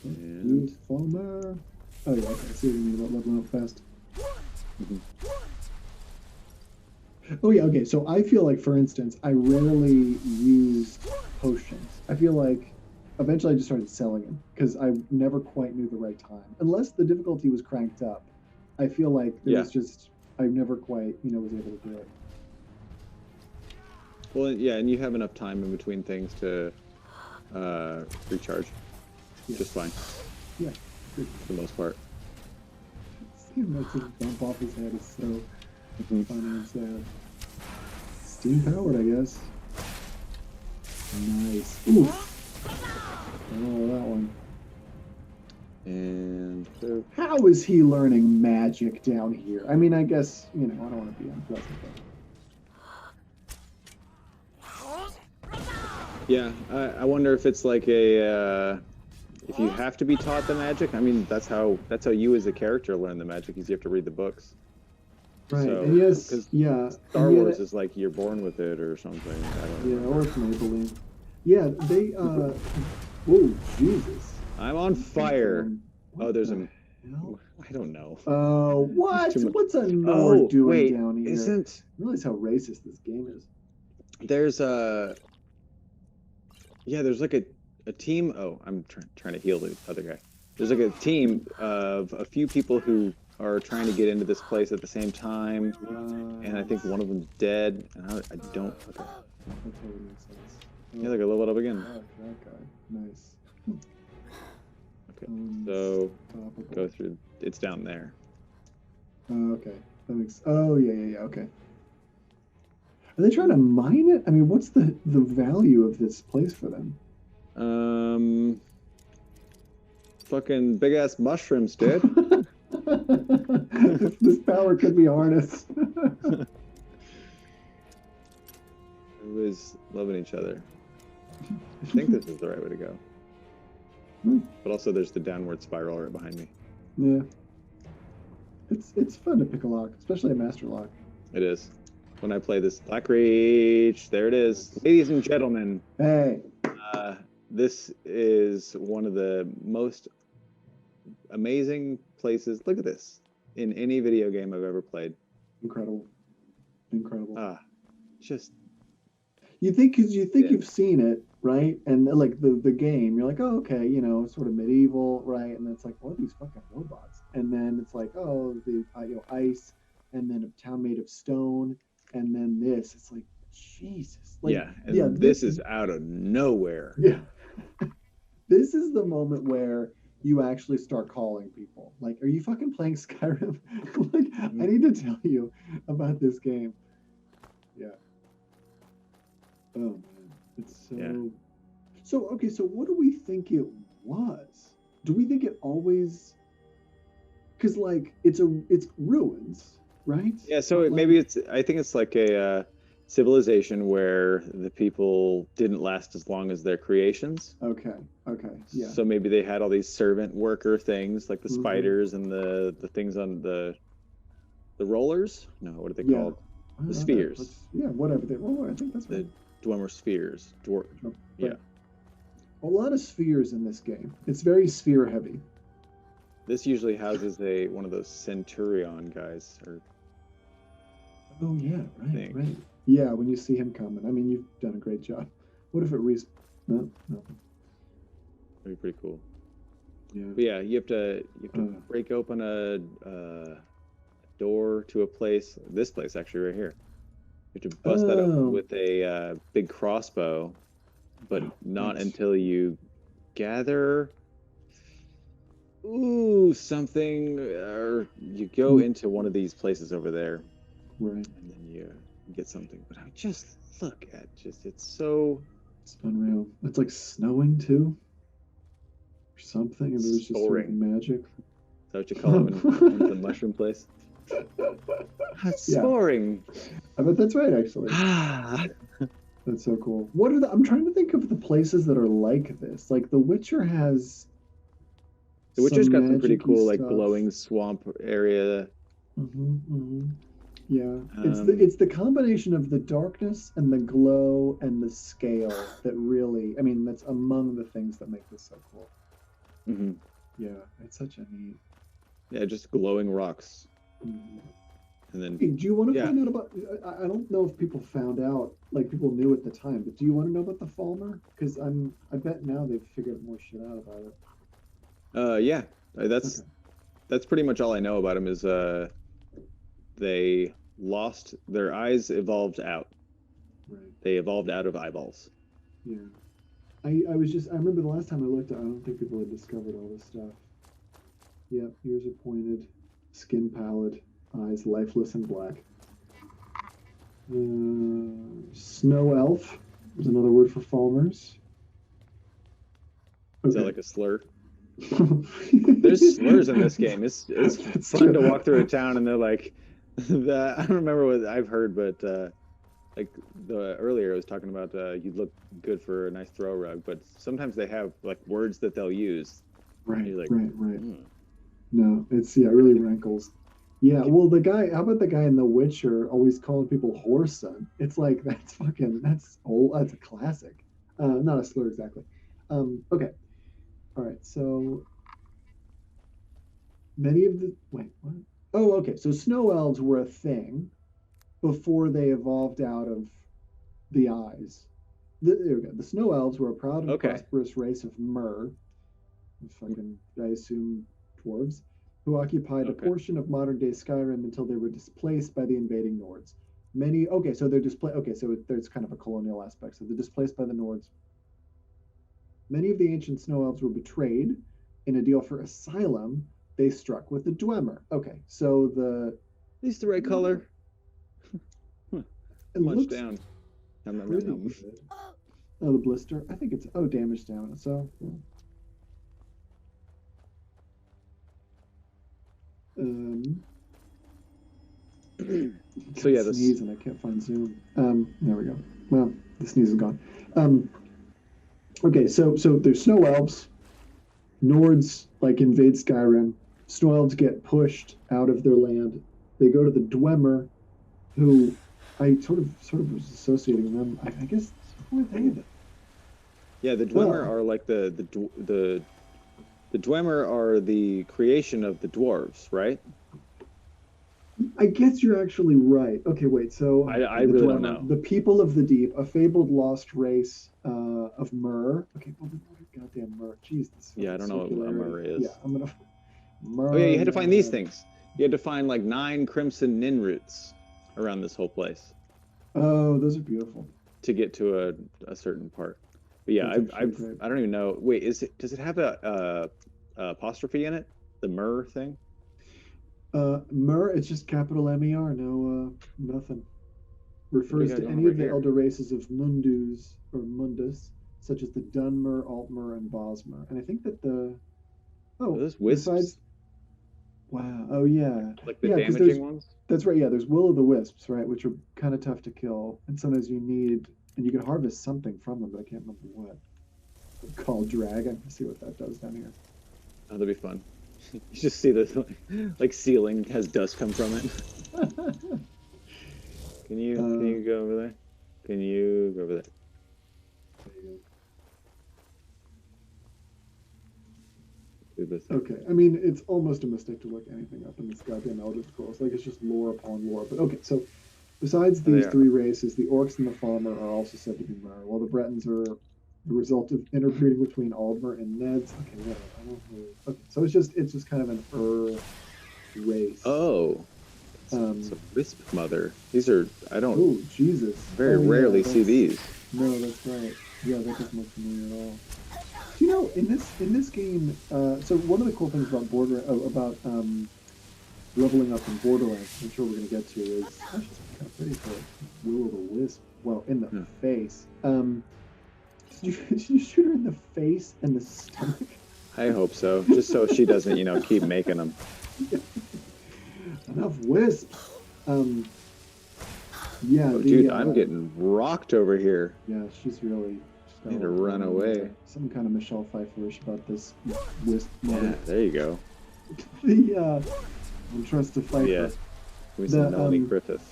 And Falmer. Oh yeah, okay. I see what you mean about leveling up fast. Mm-hmm. Oh yeah, okay. So I feel like, for instance, I rarely used potions. I feel like eventually I just started selling them because I never quite knew the right time. Unless the difficulty was cranked up, I feel like there was just I never quite was able to do it. Well, yeah, and you have enough time in between things to recharge. Just fine. Yeah, for the most part. Seeing that just bump off his head is so funny and sad. Steam powered, I guess. Nice. Ooh. Oh, that one. And how is he learning magic down here? I mean, I guess I don't want to be unpleasant, but. Yeah, I wonder if it's like a if you have to be taught the magic. I mean, that's how you as a character learn the magic, is you have to read the books. Right. So, and yes, Star Wars is like you're born with it or something. I don't know. Or it's Maybelline. Yeah, they Oh, Jesus. I'm on fire. What Oh, there's the a. hell? I don't know. There's What? too much. What's a Nord Oh, doing wait. down here? Isn't Realize how racist this game is. there's a. Yeah, there's like a team. Oh, I'm trying to heal the other guy. There's like a team of a few people who are trying to get into this place at the same time, and I think one of them's dead. And I don't. Okay. That totally makes sense. Yeah, look, I leveled up again. Fuck, that guy. Nice. Okay, so Unstoppable. go through. It's down there. Okay. That makes. Oh yeah. Okay. Are they trying to mine it? I mean, what's the value of this place for them? Fucking big ass mushrooms, dude. This power could be harnessed. Everybody's loving each other. I think this is the right way to go. But also, there's the downward spiral right behind me. Yeah. It's fun to pick a lock, especially a master lock. It is. When I play this Black Reach, there it is. Ladies and gentlemen, Hey. this is one of the most amazing places. Look at this. In any video game I've ever played. Incredible. Just. You think, because you think you've seen it, right? And like the game, you're like, oh, okay, sort of medieval, right? And it's like, what are these fucking robots? And then it's like, oh, the ice, and then a town made of stone, and then this. It's like, Jesus. Like, this is out of nowhere. Yeah. This is the moment where you actually start calling people. Like, are you fucking playing Skyrim? Like, I need to tell you about this game. Yeah. Oh man, it's so. Yeah. So okay, so what do we think it was? Do we think it always? Because like it's ruins, right? Yeah. So Like, maybe I think it's like a civilization where the people didn't last as long as their creations. Okay. Yeah. So maybe they had all these servant worker things like the spiders and the things on the rollers. No, what are they called? The spheres. Yeah, whatever they. I think that's the Dwemer spheres. Yeah. A lot of spheres in this game. It's very sphere heavy. This usually houses one of those Centurion guys. Oh yeah, right. Yeah, when you see him coming. I mean, you've done a great job. What if it No, nothing. That'd be pretty cool. Yeah. But yeah, you have to break open a door to a place. This place actually right here. You have to bust that open with a big crossbow, but not until you gather something, or you go into one of these places over there, right? And then you get something. But I just look at it's unreal. It's like snowing too, or something. And there's just sort of magic. Is that what you call it when it's a mushroom place? It's soaring. I bet that's right, actually. That's so cool. What are I'm trying to think of the places that are like this. Like The Witcher has. The Witcher's got some pretty cool, like glowing swamp area. Yeah, it's the combination of the darkness and the glow and the scale that really. I mean, that's among the things that make this so cool. Yeah, it's such a neat. Yeah, just glowing rocks. And then, do you want to find out about? I don't know if people found out, like people knew at the time, but do you want to know about the Falmer? Because I bet now they've figured more shit out about it. Yeah, that's pretty much all I know about them. Is they lost their eyes, evolved out. Right. They evolved out of eyeballs. Yeah, I remember the last time I looked, I don't think people had discovered all this stuff. Yep, ears are pointed, skin pallid, eyes lifeless and black. Snow elf is another word for Falmers. Is that like a slur? There's slurs in this game. It's fun to walk through a town and they're like, I don't remember what I've heard, but like earlier I was talking about you'd look good for a nice throw rug, but sometimes they have like words that they'll use. Right, like, right. No, it's it really rankles. Yeah, well, how about the guy in The Witcher always calling people whoreson? It's like, that's old. That's a classic. Not a slur exactly. Okay. All right. So many of the wait, what? Oh, okay. So snow elves were a thing before they evolved out of the eyes. There we go. The snow elves were a proud and Okay. prosperous race of Mer, fucking, I assume, dwarves, who occupied a Okay. portion of modern day Skyrim until they were displaced by the invading Nords. Many, okay, so they're displaced, okay, so there's kind of a colonial aspect. So they're displaced by the Nords. Many of the ancient snow elves were betrayed. In a deal for asylum, they struck with the Dwemer. Okay, so These the right color. it Much looks down. pretty good. Oh, the blister. I think it's damage down. So um, So yeah, sneeze and I can't find Zoom. There we go. Well, the sneeze is gone. Okay, so there's snow elves. Nords like invade Skyrim. Snow elves get pushed out of their land. They go to the Dwemer, who I sort of was associating them. I guess who are they then? yeah, the Dwemer Well, are like the Dwemer are the creation of the dwarves, right? I guess you're actually right. Okay, wait. So I the really don't Dwemer, know. the people of the deep, a fabled lost race of Mer. Okay, well, goddamn Mer. Jeez, this Yeah, I fucking don't know what a circularity. Mer Yeah, is. I'm gonna Oh yeah, you Mer had to find these land. things. You had to find like 9 crimson ninroots around this whole place Oh, those are beautiful. to get to a certain part. But yeah, That's actually great. I don't even know. Wait, does it have a apostrophe in it? The Mer thing? Mer, it's just capital MER. No, nothing. What do you Refers got to going any over of the here? elder races of Mundus or Mundus, such as the Dunmer, Altmer, and Bosmer. And I think that Are oh, those wisps? besides, wow, oh yeah, Like the yeah, because damaging ones? that's right, yeah, there's will o' the wisps, right, which are kind of tough to kill, and sometimes you need, and you can harvest something from them, but I can't remember what. Called dragon. Let's see what that does down here. Oh, that'd be fun. You just see the like ceiling has dust come from it. Can uh, you go over there? Can you go over there? Do this thing. Okay, I mean, it's almost a mistake to look anything up in this goddamn Elder Scrolls. Like, it's just lore upon lore. But okay, so besides Oh, they these are. three races, the Orcs and the Falmer are also said to be Mer, while the Bretons are the result of interbreeding between Aldmer and Neds. Okay, whatever. I don't really. Okay, so it's just kind of an race. Oh, it's a wisp mother. These are I don't Oh, Jesus. very Oh, yeah, rarely see these. no, that's right. Yeah, that doesn't look familiar at all. Do you know in this game? So one of the cool things about leveling up in Borderlands, I'm sure we're gonna get to, is actually kind of pretty for Will o' the Wisp. Well, in the Hmm. face. Did you shoot her in the face and the stomach? I hope so, just so she doesn't, keep making them. Enough wisps. Yeah, Oh, dude, I'm getting rocked over here. Yeah, she's really. I need to run away. Some kind of Michelle Pfeifferish about this wisp mother. Yeah, there you go. I'm trust to Pfeiffer. Yeah, give me some Melanie Griffith.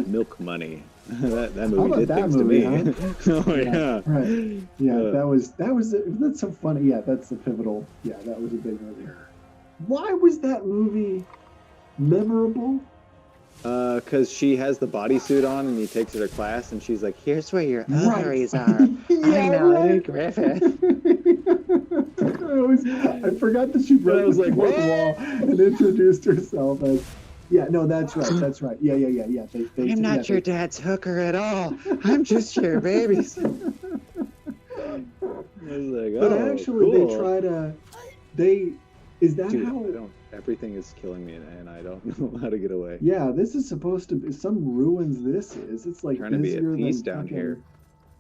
Milk Money. that movie did things to me. Huh? Oh yeah. Right. Yeah, that's so funny. Yeah, that's the pivotal. Yeah, that was a big movie. Why was that movie memorable? Because she has the bodysuit on and he takes her to class and she's like, "Here's where your ovaries are." Yeah, Melanie right. Griffith. I forgot that she broke the fourth wall and introduced herself as. Yeah, no, that's right. That's right. Yeah. I'm not your dad's hooker at all. I'm just your babysitter. I was like, but actually, cool. they try to. Is that Dude, how? Everything is killing me, and I don't know how to get away. Yeah, this is supposed to be some ruins. This is. It's like Trying to be at peace down here.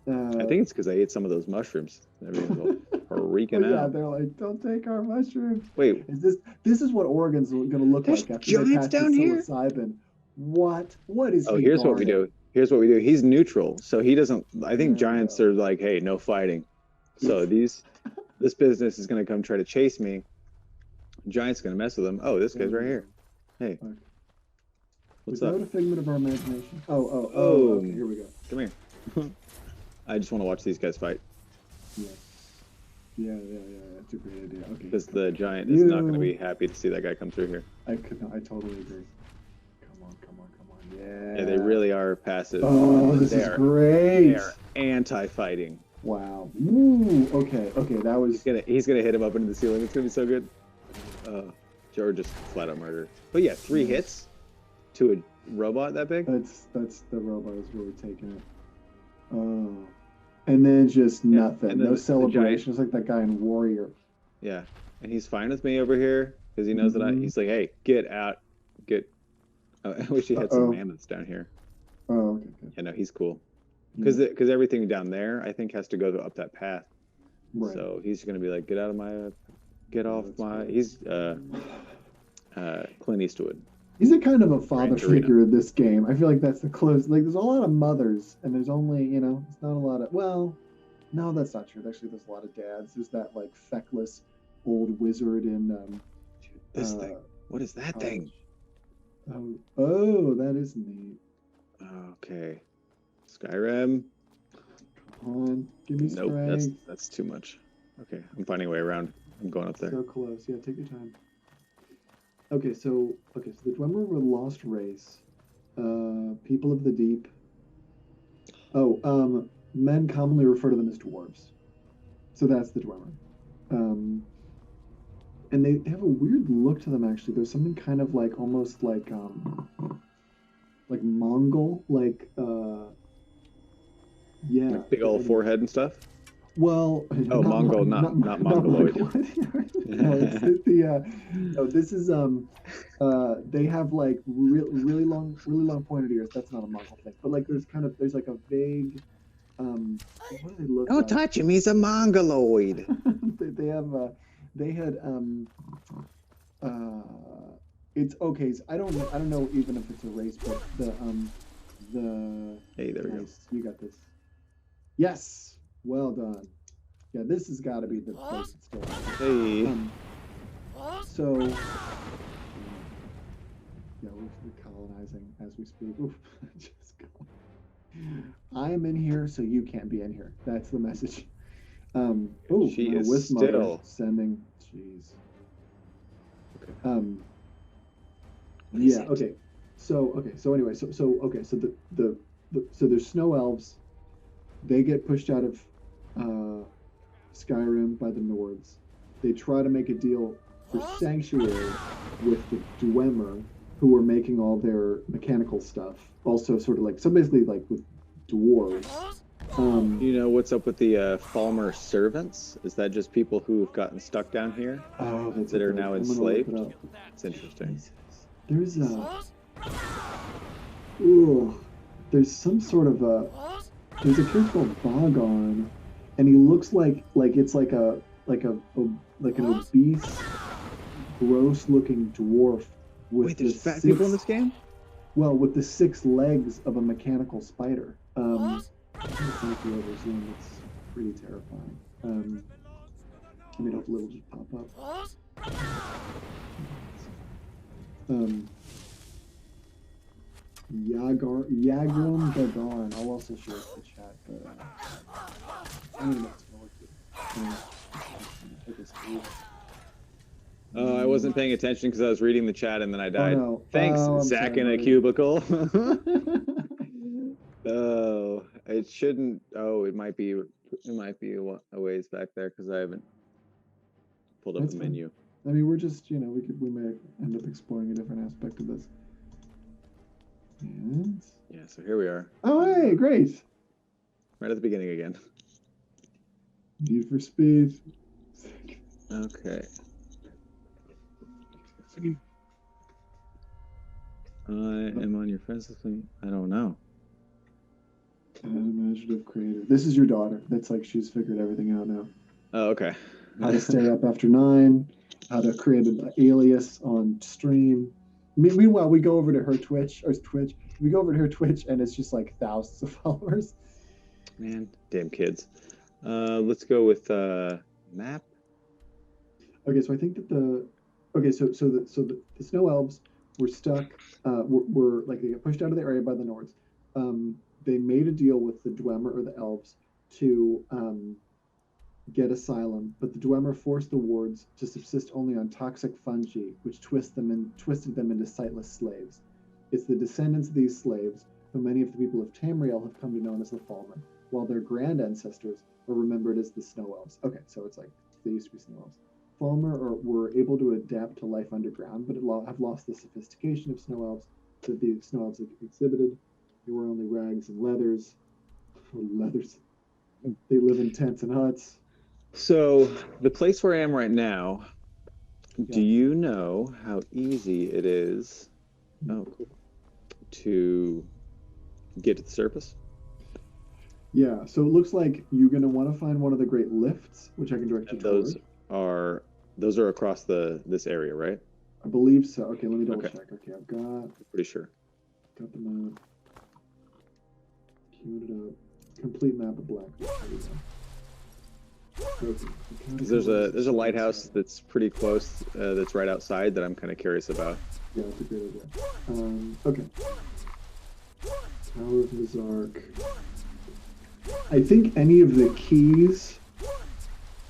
I think it's because I ate some of those mushrooms. Everyone's all freaking out. Yeah, they're like, "Don't take our mushrooms." Wait, this is what Oregon's going to look like after they pass the psilocybin. What is? Oh, here's what we do. Here's what we do. He's neutral, so he doesn't. I think giants are like, "Hey, no fighting." So this business is going to come try to chase me. Giant's going to mess with him. Oh, this guy's right here. Hey, what's up? Without a figment of our imagination. Oh. Okay, here we go. Come here. I just want to watch these guys fight. Yes. Yeah. That's a great idea. Okay. Because the giant is not going to You. be happy to see that guy come through here. I could. I totally agree. Come on. Yeah. Yeah, they really are passive. Oh, this is great. They are anti-fighting. Wow. Ooh. Okay. That was. He's gonna hit him up into the ceiling. It's gonna be so good. Or just flat out murder. But yeah, 3 hits to a robot that big. That's the robot is really taking it. Oh. And then just nothing. No celebration. It's like that guy in Warrior. Yeah, and he's fine with me over here because he knows that he's like, hey, get out, get. Oh, I wish he had some mammoths down here. Oh, okay. Yeah, no, he's cool. Because everything down there, I think, has to go up that path. Right. So he's gonna be like, get off my. He's Clint Eastwood. He's a kind of a father figure in this game. I feel like that's the close. Like, there's a lot of mothers, and there's only, it's not a lot of. Well, no, that's not true. Actually, there's a lot of dads. There's that like feckless old wizard in. This thing. What is that thing? Oh, that is neat. Okay, Skyrim. Come on, give me strength. Nope, that's too much. Okay, I'm finding a way around. I'm going up there. So close. Yeah, take your time. Okay, so the Dwemer were a lost race. People of the deep. Men commonly refer to them as dwarves. So that's the Dwemer. And they have a weird look to them actually. There's something kind of like almost like Mongol, like big old forehead and stuff. Well, Mongol, not Mongoloid. No, this is they have like really long pointed ears. That's not a Mongol thing, but like there's like a vague what do they look Don't touch him, he's a Mongoloid. they had it's okay. So I don't know even if it's a race, but the hey, there we go. You got this. Yes. Well done. Yeah, this has got to be the place it's going. Hey. So, yeah, we're colonizing as we speak. Oof, just go. I am in here, so you can't be in here. That's the message. She is still sending. Jeez. Okay. Yeah. Okay. So anyway, so there's snow elves. They get pushed out of Skyrim by the Nords. They try to make a deal for sanctuary with the Dwemer, who are making all their mechanical stuff. Also, sort of like, so basically like with dwarves. You know what's up with the Falmer servants? Is that just people who've gotten stuck down here that are now enslaved? It's interesting. There's there's some sort of there's a character called Bogon, and he looks like it's like an obese, gross-looking dwarf with Wait, there's fat people in this game? Well, with the 6 legs of a mechanical spider. It's pretty terrifying. Let me know if little just pop up. Yagrum Gagon. I'll also share the chat, but I don't know if it's gonna work. Oh, I wasn't paying attention because I was reading the chat and then I died. Oh, no. Thanks, Zach in a cubicle. Oh, it shouldn't. Oh, it might be a ways back there because I haven't pulled up the menu. I mean, we're just, we may end up exploring a different aspect of this. And... yeah, so here we are. Oh, hey, great. Right at the beginning again. Need for Speed. Okay. I am on your friends list. I don't know. Imaginative creator. This is your daughter. That's like she's figured everything out now. Oh, okay. How to stay up after 9. How to create an alias on stream. Meanwhile, we go over to her Twitch. We go over to her Twitch, and it's just like thousands of followers. Man, damn kids. Let's go with map. Okay, so I think that the snow elves were stuck. Were like, they got pushed out of the area by the Nords. They made a deal with the Dwemer or the elves to get asylum, but the Dwemer forced the wards to subsist only on toxic fungi, which twisted them into sightless slaves. It's the descendants of these slaves who many of the people of Tamriel have come to know as the Falmer, while their grand ancestors are remembered as the Snow Elves. Okay, so it's like they used to be Snow Elves. Falmer were able to adapt to life underground, but have lost the sophistication of Snow Elves that the Snow Elves exhibited. They were only rags and leathers. Leathers. They live in tents and huts. So the place where I am right now, do Yes. you know how easy it is? Oh, cool. To get to the surface? Yeah, so it looks like you're going to want to find one of the great lifts, which I can direct you And those toward. are across this area, right? I believe so. Okay, let me double Okay. check. Okay, I've got Pretty sure. the map. Queued it up. Complete map of Black. There's a lighthouse that's pretty close, that's right outside that I'm kind of curious about. Yeah, that's a great idea. Okay. Tower of Mizark. I think any of the keys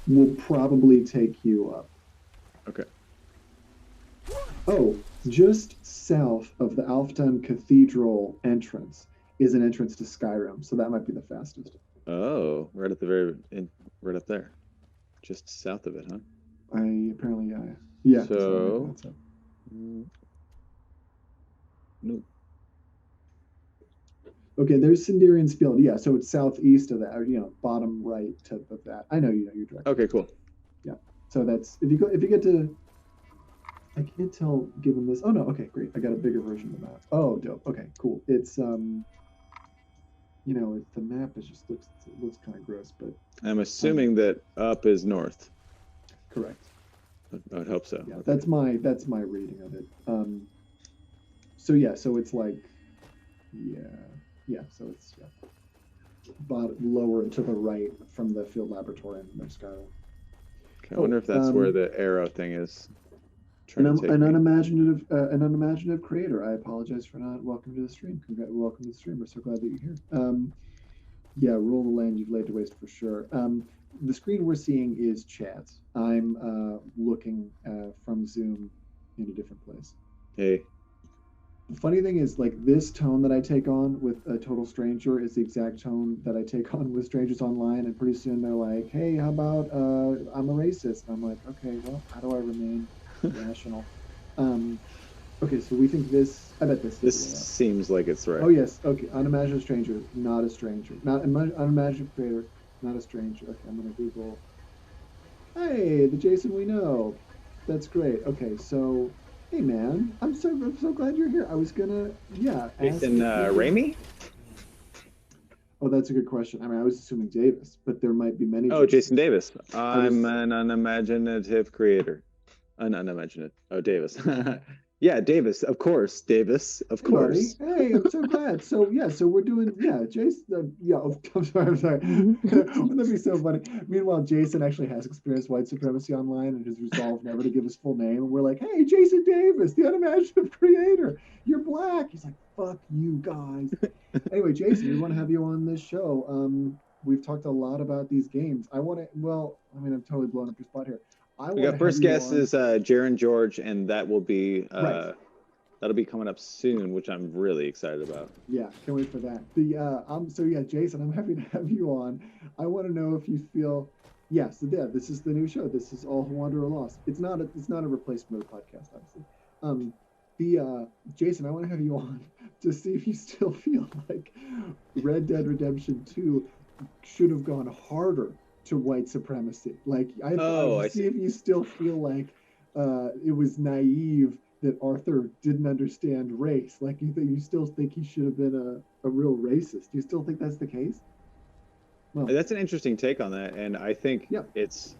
will probably take you up. Okay. Oh, just south of the Alfton Cathedral entrance is an entrance to Skyrim, so that might be the fastest. Oh, right at the right up there, just south of it, huh? Apparently, yeah. So, That's it. Nope. Okay, there's Sindarian's Field. Yeah, so it's southeast of that, or, bottom right tip of that. I know you know your direction. Okay, cool. Yeah. So that's if you get to. I can't tell given this. Oh no. Okay, great. I got a bigger version of the map. Oh, dope. Okay, cool. It's the map looks kind of gross, but I'm assuming that up is north. correct. I would hope so. Yeah, Okay. that's my reading of it. So yeah, so it's like, yeah. So it's lower to the right from the field laboratory in Skyrim. Okay, I wonder if that's where the arrow thing is. An unimaginative creator. I apologize for not welcome to the stream. Welcome to the stream. We're so glad that you're here. Yeah, rule the land you've laid to waste for sure. The screen we're seeing is chat. I'm looking from Zoom in a different place. Hey. The funny thing is, like, this tone that I take on with a total stranger is the exact tone that I take on with strangers online. And pretty soon they're like, "Hey, how about I'm a racist?" And I'm like, "Okay, well, how do I remain rational?" Okay, so we think this. I bet this. This seems like it's right. Oh yes. Okay, unimaginative stranger, not a stranger. Not unimaginative creator, not a stranger. Okay, I'm gonna Google. Hey, the Jason we know. That's great. Okay, so hey man, I'm so glad you're here. I was gonna Jason Ramey? Oh, that's a good question. I mean, I was assuming Davis, but there might be many. Oh, Jason Davis. I'm an unimaginative creator. Unimaginative. Oh, Davis. Yeah, Davis. Of course, Davis. Of course. Hey, I'm so glad. So we're doing Jason. I'm sorry. Wouldn't that be so funny? Meanwhile, Jason actually has experienced white supremacy online and has resolved never to give his full name. And we're like, hey, Jason Davis, the unimaginative creator. You're black. He's like, fuck you guys. Anyway, Jason, we want to have you on this show. We've talked a lot about these games. I'm totally blowing up your spot here. We got first guest is Jaron George, and that will be that'll be coming up soon, which I'm really excited about. Yeah, can't wait for that. Jason, I'm happy to have you on. I want to know if you feel this is the new show. This is All Who Wander Are Lost. It's not a replacement of the podcast, obviously. Jason, I want to have you on to see if you still feel like Red Dead Redemption 2 should have gone harder to white supremacy. Like, I see if you still feel like it was naive that Arthur didn't understand race. Like, you still think he should have been a real racist. Do you still think that's the case? Well, that's an interesting take on that, and I think it's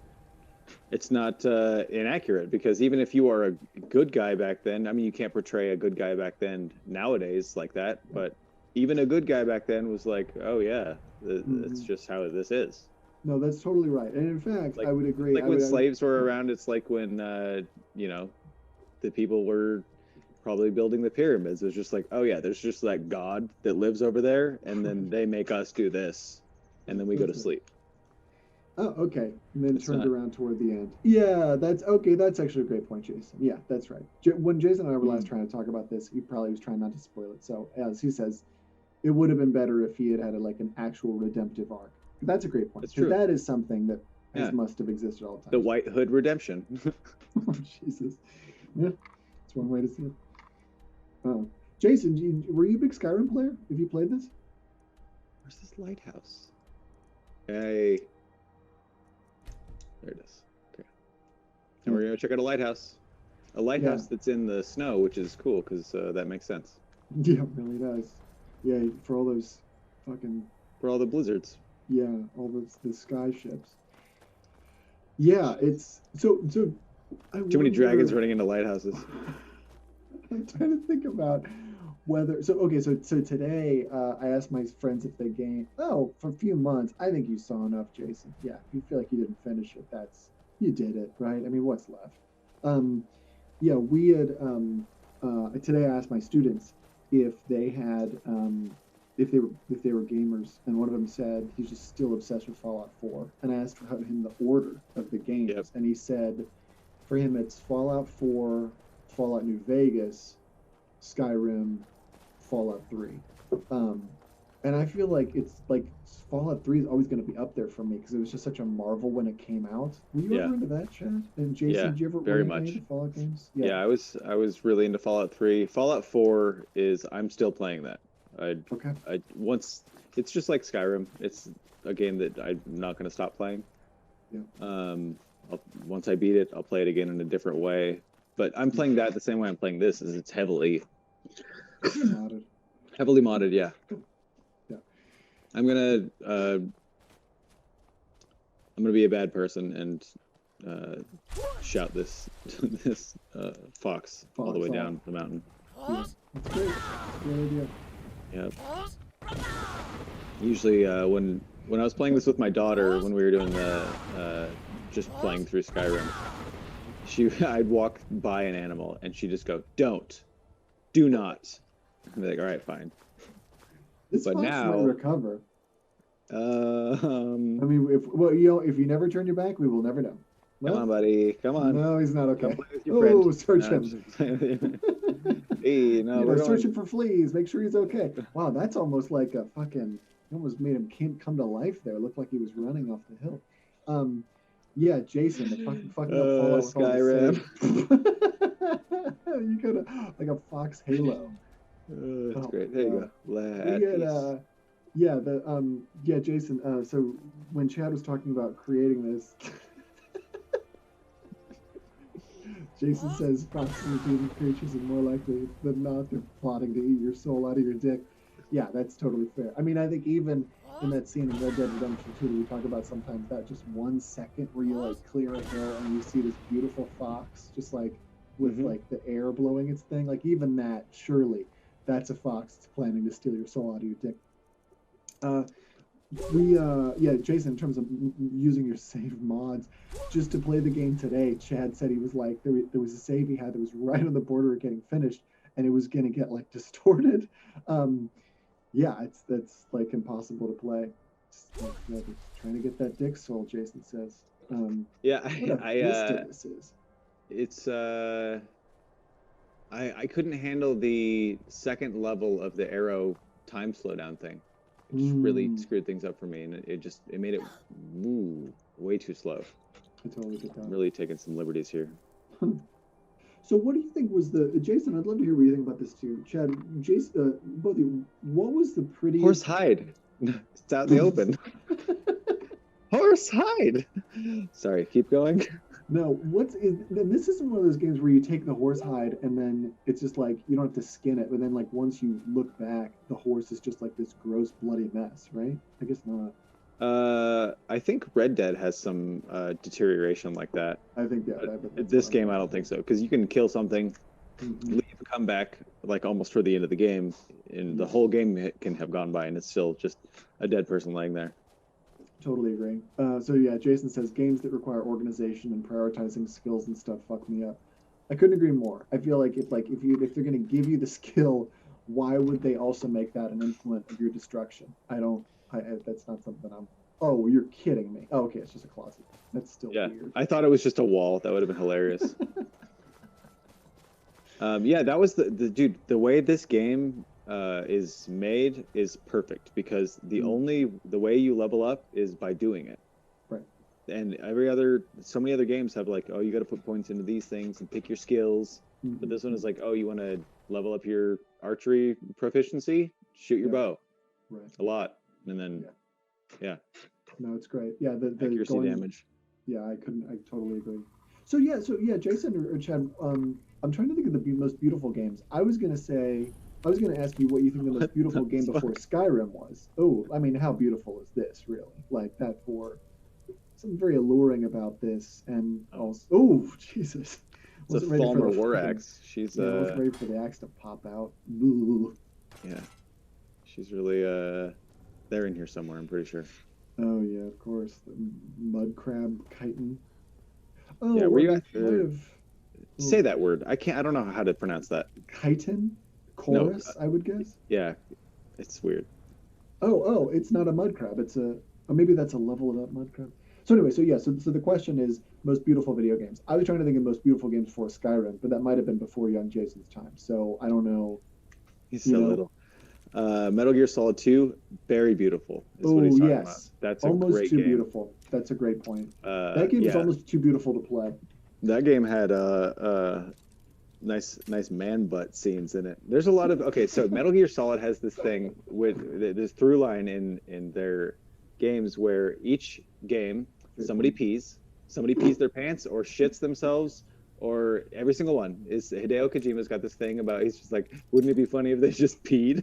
not inaccurate, because even if you are a good guy back then, I mean, you can't portray a good guy back then nowadays like that, but even a good guy back then was like, oh yeah, that's just how this is. No, that's totally right. And in fact, I would agree. Like when slaves were around, it's like when, the people were probably building the pyramids. It was just like, oh yeah, there's just that God that lives over there, and then they make us do this, and then we go to sleep. Oh, okay. And then It's turned not. around toward the end. Yeah, that's okay. That's actually a great point, Jason. Yeah, that's right. When Jason and I were last trying to talk about this, he probably was trying not to spoil it. So, as he says, it would have been better if he had had like an actual redemptive arc. That's a great point It's because true. that is something that has Yeah. must have existed all the The time. White Hood redemption. Oh, Jesus. Yeah, that's one way to see it. Oh, Jason, were you a big Skyrim player? Have you played this? Where's this lighthouse? Hey, there it is. Okay. And we're gonna check out a lighthouse. A lighthouse that's in the snow, which is cool because that makes sense Yeah, it really does. Yeah, for all those fucking for all the blizzards. yeah, all the sky ships. Yeah, it's so. I Too many dragons wonder. running into lighthouses. I'm trying to think about whether. So okay, so today I asked my friends if they game. Oh, for a few months. I think you saw enough, Jason. Yeah, if you feel like you didn't finish it, that's you did it, right? I mean, what's left? Um, yeah, we had today I asked my students if they had if they were gamers, and one of them said he's just still obsessed with Fallout 4, and I asked him the order of the games, Yep. and he said for him it's Fallout 4, Fallout New Vegas, Skyrim, Fallout 3. Um, and I feel like it's like Fallout 3 is always going to be up there for me because it was just such a marvel when it came out. Were you Yeah. ever into that, Chad? And Jason, Yeah, did you ever very were you into much. any of the Fallout games? Yeah, I was really into Fallout 3. Fallout 4 is I'm still playing that. Okay. I once it's just like Skyrim. It's a game that I'm not going to stop playing. Yeah. Once I beat it, I'll play it again in a different way. But I'm playing that the same way I'm playing this. Is it's heavily Modded. heavily modded. Yeah. Yeah. I'm gonna be a bad person and shout this this fox all the way Fox off. down the mountain. Yeah. That's great. Great idea. Yep. Usually, when I was playing this with my daughter, when we were doing the just playing through Skyrim, I'd walk by an animal and she'd just go, "Don't, do not." I'd be like, "All right, fine." This But fox now- might recover. I Come mean, if you never turn your back, we will never know. Well, on, buddy. Come on. no, he's not okay. Come play with your friend. Oh, search No, him. just playing with you. Hey, no, You we're know, going. searching for fleas. Make sure he's okay. Wow, that's almost like a fucking. You almost made him come to life there. It looked like he was running off the hill. Yeah, Jason, the fucking up Fallout with all the Skyrim. save. You could have like a Fox Halo. That's Oh, great. There you God. go. We had, yeah, Jason. So when Chad was talking about creating this, Jason says foxes are demon creatures and more likely than not they're plotting to eat your soul out of your dick. Yeah, that's totally fair. I mean, I think even in that scene in Red Dead Redemption 2 that we talk about sometimes, that just 1 second where you like clear a hill and you see this beautiful fox just like with like the air blowing its thing, like even that, surely that's a fox that's planning to steal your soul out of your dick. Yeah, Jason, in terms of using your save mods, just to play the game today, Chad said he was like, there was a save he had that was right on the border of getting finished, and it was going to get like distorted. Yeah, that's like impossible to play. Just trying to get that dick soul, Jason says. Yeah, What a vista this is. it's I couldn't handle the second level of the arrow time slowdown thing. It just really screwed things up for me, and it made it way too slow. I totally get that. Really taking some liberties here. So what do you think was Jason, I'd love to hear what you think about this too. Chad, Jason, both of you, what was the prettiest... Horse hide. It's out in the open. Horse hide. Sorry, keep going. No, this isn't one of those games where you take the horse hide and then it's just like, you don't have to skin it, but then like once you look back, the horse is just like this gross bloody mess, right? I guess not. I think Red Dead has some deterioration like that. I think, yeah. This game, I don't think so, because you can kill something, leave, come back, like almost for the end of the game, and the whole game can have gone by, and it's still just a dead person laying there. Totally agree. So yeah, Jason says games that require organization and prioritizing skills and stuff fuck me up. I couldn't agree more. I feel like if they're gonna give you the skill, why would they also make that an implement of your destruction? That's not something Oh, you're kidding me. Oh, okay, it's just a closet. That's still Yeah, weird. I thought it was just a wall. That would have been hilarious. Yeah, that was the dude. The way this game is made is perfect because the way you level up is by doing it. Right. And so many other games have like, oh, you got to put points into these things and pick your skills. But this one is like, oh, you want to level up your archery proficiency? Shoot your bow. Right. A lot, and then yeah. No, it's great. Yeah, the Accuracy damage. Yeah, I totally agree. So yeah, Jason or Chad, I'm trying to think of the most beautiful games. I was gonna ask you what you think the most beautiful game before Skyrim was. Oh, I mean, how beautiful is this, really? Like that for something very alluring about this, and also, oh Jesus, it's a Falmer war axe. She's I was ready for the axe to pop out. Ooh. Yeah, she's really they're in here somewhere. I'm pretty sure. Oh yeah, of course, the mud crab chitin. Oh, yeah, were you say oh. that word? I don't know how to pronounce that. Chitin? Chorus, no, I would guess. Yeah, it's weird. Oh, it's not a mud crab. It's or maybe that's a leveled up mud crab. So anyway, so the question is most beautiful video games. I was trying to think of most beautiful games before Skyrim, but that might have been before young Jason's time. So I don't know. He's so little. Metal Gear Solid 2, very beautiful. Is what he's talking about. That's almost great too game. Beautiful. That's a great point. That game is almost too beautiful to play. That game had nice man butt scenes in it. There's a lot of so Metal Gear Solid has this thing with this through line in their games where each game somebody pees their pants or shits themselves, or every single one is Hideo Kojima's got this thing about he's just like, wouldn't it be funny if they just peed?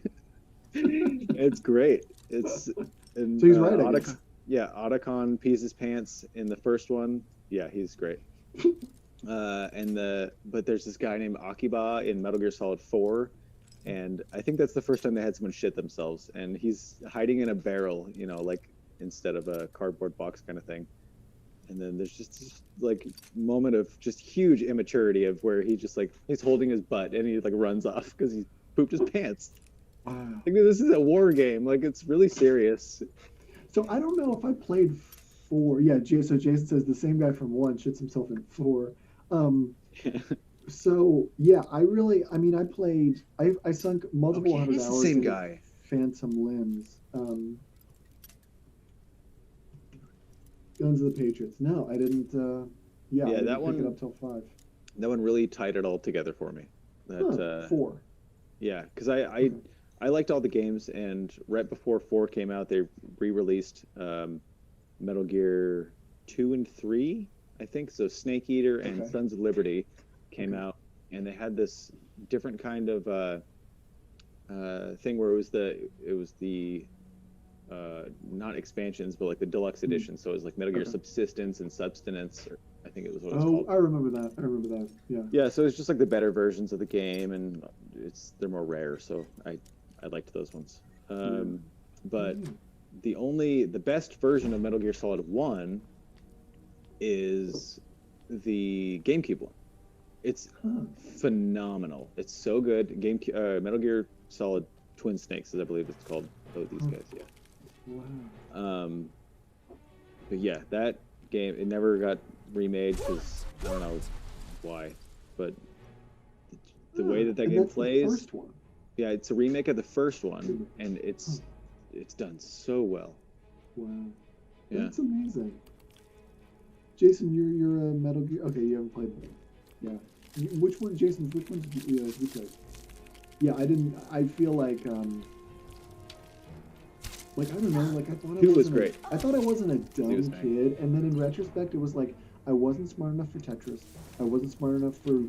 It's great. It's and, so he's right. Otacon pees his pants in the first one. Yeah, he's great. But there's this guy named Akiba in Metal Gear Solid 4, and I think that's the first time they had someone shit themselves, and he's hiding in a barrel, like instead of a cardboard box kind of thing. And then there's just this like moment of just huge immaturity of where he just like he's holding his butt and he like runs off because he pooped his pants. Wow. Like, this is a war game. Like, it's really serious. So I don't know if I played 4. Yeah, so Jason says the same guy from 1 shits himself in 4. So yeah, I sunk multiple hundred hours. It's the same guy. Phantom Limbs. Guns of the Patriots. No, I didn't. I didn't that one. Pick it up till 5. That one really tied it all together for me. That 4. Yeah, because I liked all the games, and right before 4 came out, they re-released Metal Gear 2 and 3, I think. So Snake Eater and Sons of Liberty came out, and they had this different kind of thing where it was the not expansions, but like the deluxe edition. So it was like Metal Gear Subsistence and Substance, or I think it was what it was called. I remember that. Yeah. Yeah, so it's just like the better versions of the game, and they're more rare. So I liked those ones. But the best version of Metal Gear Solid 1 is the GameCube one. It's phenomenal. It's so good. Metal Gear Solid Twin Snakes, as I believe it's called. Oh, these guys, yeah. Wow. But yeah, that game, it never got remade because I don't know why, but the way that game plays. The first one. Yeah, it's a remake of the first one, and it's done so well. Wow. Yeah. That's amazing. Jason, you're a Metal Gear. Okay, you haven't played it. Yeah. Which one, Jason? Which one did you play? Yeah, I didn't. I feel like I don't know. Like I thought it was great. I thought I wasn't a dumb kid, and then in retrospect, it was like I wasn't smart enough for Tetris. I wasn't smart enough for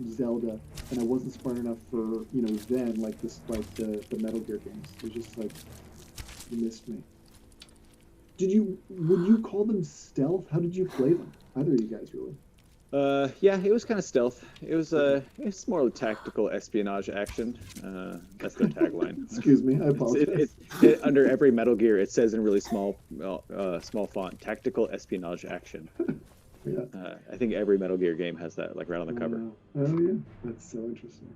Zelda, and I wasn't smart enough for Zen, like the Metal Gear games. It was just like you missed me. Would you call them stealth? How did you play them? Either of you guys, really? Yeah, it was kind of stealth. It was it's more tactical espionage action. That's their tagline. Excuse me, I apologize. Under every Metal Gear, it says in really small font, tactical espionage action. Yeah. I think every Metal Gear game has that, like right on the cover. Oh yeah, that's so interesting.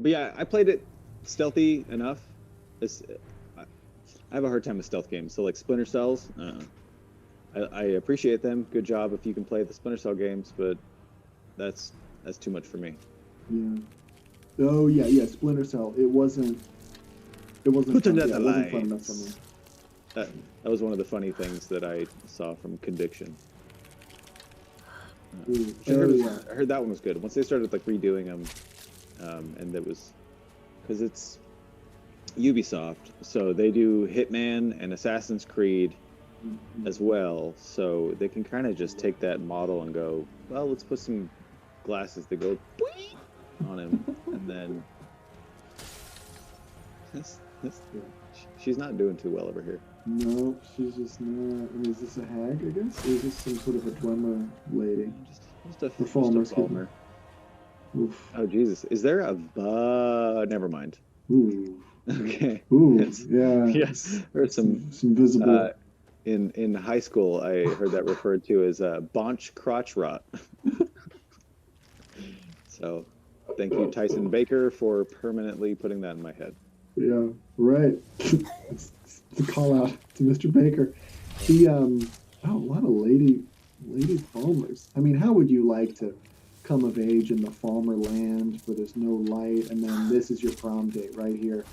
But yeah, I played it stealthy enough. I have a hard time with stealth games. So like Splinter Cells, I appreciate them. Good job if you can play the Splinter Cell games, but that's too much for me. Yeah. Oh yeah, yeah. Splinter Cell. It wasn't. It wasn't. Put Fun. them Yeah, the it wasn't fun enough for me. lights. That was one of the funny things that I saw from Conviction. Ooh, I heard, oh yeah. I heard that one was good. Once they started like redoing them, and that was because it's Ubisoft, so they do Hitman and Assassin's Creed as well. So they can kind of just take that model and go, well, let's put some glasses that go on him, and then she's not doing too well over here. No, she's just not. I mean, is this a hag, I guess? Or is this some sort of a drummer lady? Just a Farmer. Oof. Oh, Jesus. Is there a... never mind. Ooh. Okay. Ooh, Yes. yeah. Yes. There's some visible... in high school, I heard that referred to as bonch crotch rot. So, thank you, Tyson Baker, for permanently putting that in my head. Yeah, right. It's a call out to Mr. Baker. A lot of lady farmers. I mean, how would you like to come of age in the farmer land where there's no light, and then this is your prom date right here,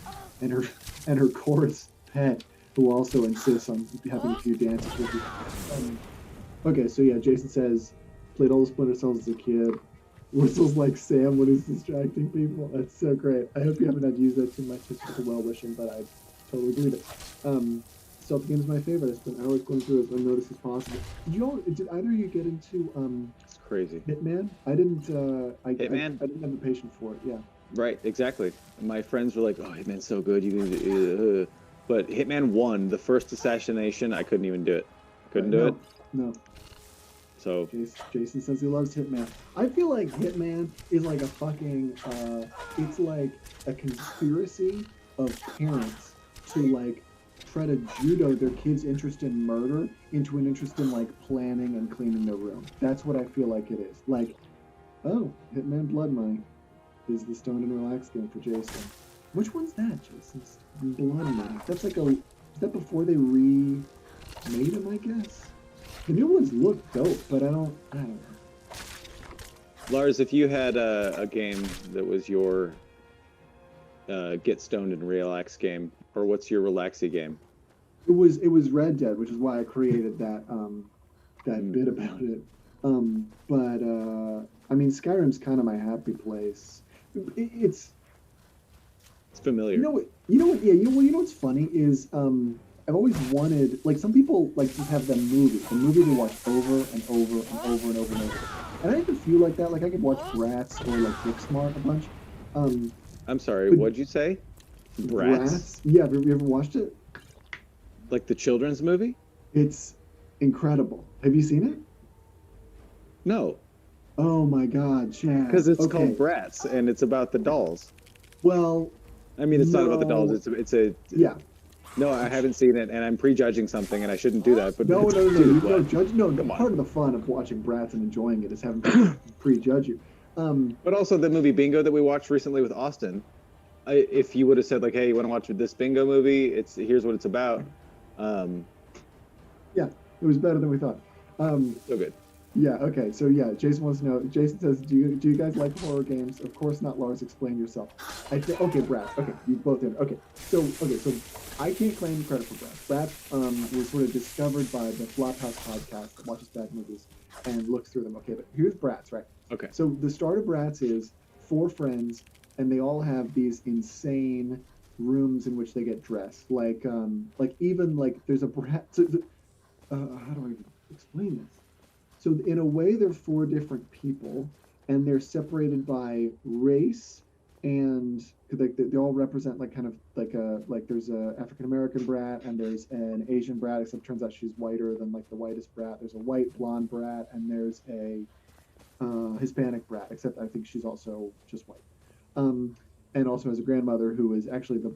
and her chorus pet, who also insists on having a few dances with you. Okay, so yeah, Jason says played all the Splinter Cells as a kid. Whistles like Sam when he's distracting people. That's so great. I hope you haven't had to use that too much just for well wishing, but I totally believe it. Stealth game is my favorite. I spent hours going through as unnoticed as possible. Did either of you get into It's crazy. Hitman? I didn't. Hitman? I didn't have the patience for it. Yeah. Right. Exactly. My friends were like, "Oh, Hitman's so good. You can." But Hitman 1, the first assassination, I couldn't even do it. Couldn't do it. No. So Jason says he loves Hitman. I feel like Hitman is like a fucking. It's like a conspiracy of parents to like try to judo their kids' interest in murder into an interest in like planning and cleaning their room. That's what I feel like it is. Like, oh, Hitman Blood Money is the Stone and Relax game for Jason. Which one's that, Jason's Blood Money? That's like a. Is that before they remade him? I guess. The new ones look dope, but I don't know. Lars, if you had a game that was your get stoned and relax game, or what's your relaxy game? It was Red Dead, which is why I created that bit about it. But I mean, Skyrim's kind of my happy place. It's familiar. You know what? Yeah. You know what's funny is I've always wanted, like, some people like to have the movie they watch over and over and over and over and over. And I even feel like that. Like I could watch Bratz or like Booksmart a bunch. I'm sorry, what'd you say? Bratz? Yeah, have you ever watched it? Like the children's movie? It's incredible. Have you seen it? No. Oh my God, Chad. Because it's called Bratz, and it's about the dolls. Well, I mean, it's not about the dolls. It's a yeah. No, I haven't seen it, and I'm prejudging something, and I shouldn't do that. But no, you don't judge. No, come part of the fun of watching Bratz and enjoying it is having people prejudge you. But also the movie Bingo that we watched recently with Austin. If you would have said like, "Hey, you want to watch this Bingo movie? Here's what it's about." Yeah, it was better than we thought. So good. Yeah. Okay. So yeah, Jason wants to know. Jason says, "Do you guys like horror games?" Of course not. Lars, explain yourself. Okay, Bratz. Okay, you both did. Okay. So I can't claim credit for Bratz. Bratz was sort of discovered by the Flophouse podcast that watches bad movies and looks through them. Okay, but here's Bratz, right? Okay. So the start of Bratz is 4 friends, and they all have these insane rooms in which they get dressed. Like even like there's a Bratz. How do I even explain this? So in a way, they're 4 different people, and they're separated by race, and they all represent like kind of like there's a African American brat, and there's an Asian brat, except it turns out she's whiter than like the whitest brat. There's a white blonde brat, and there's a Hispanic brat, except I think she's also just white. And also has a grandmother who is actually the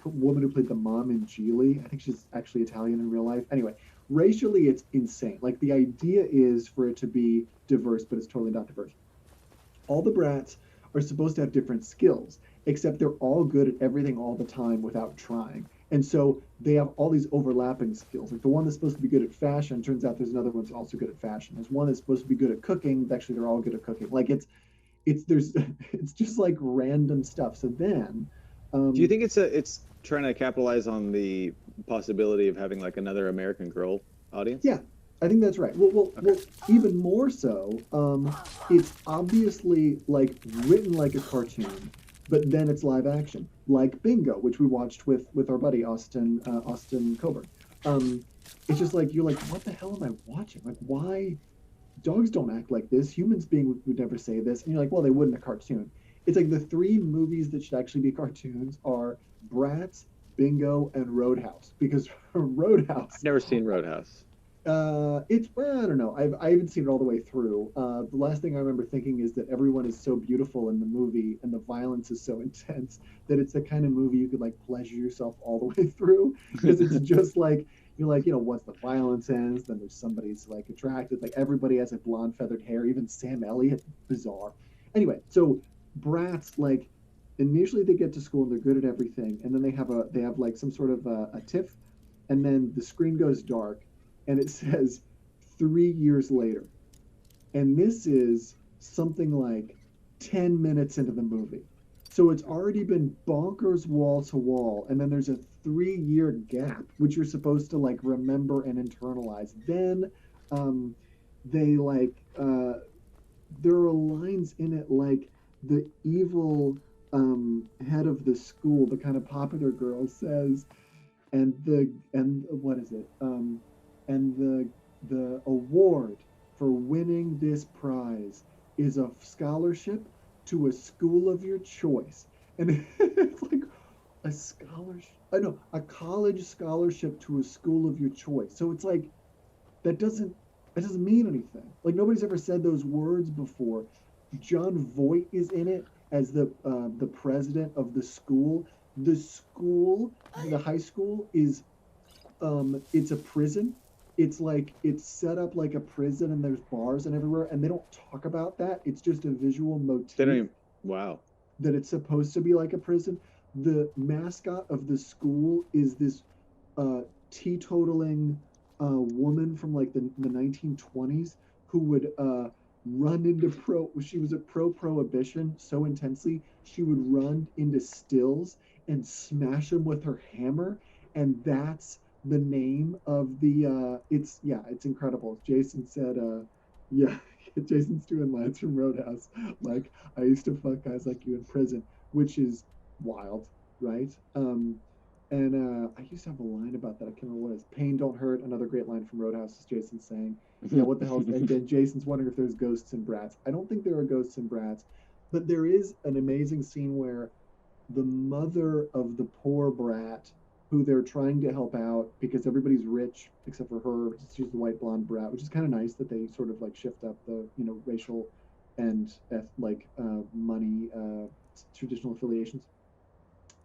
woman who played the mom in Geely. I think she's actually Italian in real life. Anyway, racially, it's insane. Like, the idea is for it to be diverse, but it's totally not diverse. All the brats are supposed to have different skills, except they're all good at everything all the time without trying. And so they have all these overlapping skills. Like the one that's supposed to be good at fashion, turns out there's another one that's also good at fashion. There's one that's supposed to be good at cooking, actually they're all good at cooking. Like it's there's it's just like random stuff. So then Do you um think it's trying to capitalize on the possibility of having like another American Girl audience? yeah, I think that's right. Okay. Even more so, it's obviously like written like a cartoon, but then it's live action, like Bingo, which we watched with our buddy Austin Coburn. Um, it's just like you're like, what the hell am I watching? Like, why? Dogs don't act like this. Humans being would never say this. And you're like, well, they would in a cartoon. It's like the three movies that should actually be cartoons are Bratz, Bingo, and Roadhouse. Because I've Roadhouse, never seen Roadhouse. it's well, I don't know. I haven't seen it all the way through. The last thing I remember thinking is that everyone is so beautiful in the movie and the violence is so intense that it's the kind of movie you could like pleasure yourself all the way through because it's just like you're like once the violence ends, then there's somebody's like attracted. Like everybody has like blonde feathered hair, even Sam Elliott, bizarre. Anyway, so Bratz like initially they get to school and they're good at everything, and then they have like some sort of a tiff, and then the screen goes dark and it says 3 years later. And this is something like 10 minutes into the movie. So it's already been bonkers wall to wall. And then there's a 3 year gap, which you're supposed to like remember and internalize. Then um, they like, there are lines in it like the evil head of the school, the kind of popular girl says, and what is it? And the award for winning this prize is a scholarship to a school of your choice. And it's like a scholarship, I know, a college scholarship to a school of your choice. So it's like that doesn't mean anything. Like nobody's ever said those words before. John Voight is in it as the president of the school. The school, the high school is it's a prison. It's like it's set up like a prison and there's bars and everywhere and they don't talk about that. It's just a visual They don't motif even, wow. that it's supposed to be like a prison. The mascot of the school is this uh, teetotaling woman from like the 1920s who would run into she was a prohibition so intensely she would run into stills and smash them with her hammer, and that's the name of the it's yeah, it's incredible. Jason said yeah, Jason's doing lines from Roadhouse like, I used to fuck guys like you in prison, which is wild, right? And I used to have a line about that. I can't remember what it is. Pain don't hurt. Another great line from Roadhouse is Jason saying, "Yeah, what the hell?" And then Jason's wondering if there's ghosts in Bratz. I don't think there are ghosts in Bratz, but there is an amazing scene where the mother of the poor brat, who they're trying to help out because everybody's rich except for her. She's the white blonde brat, which is kind of nice that they sort of like shift up the racial and money traditional affiliations.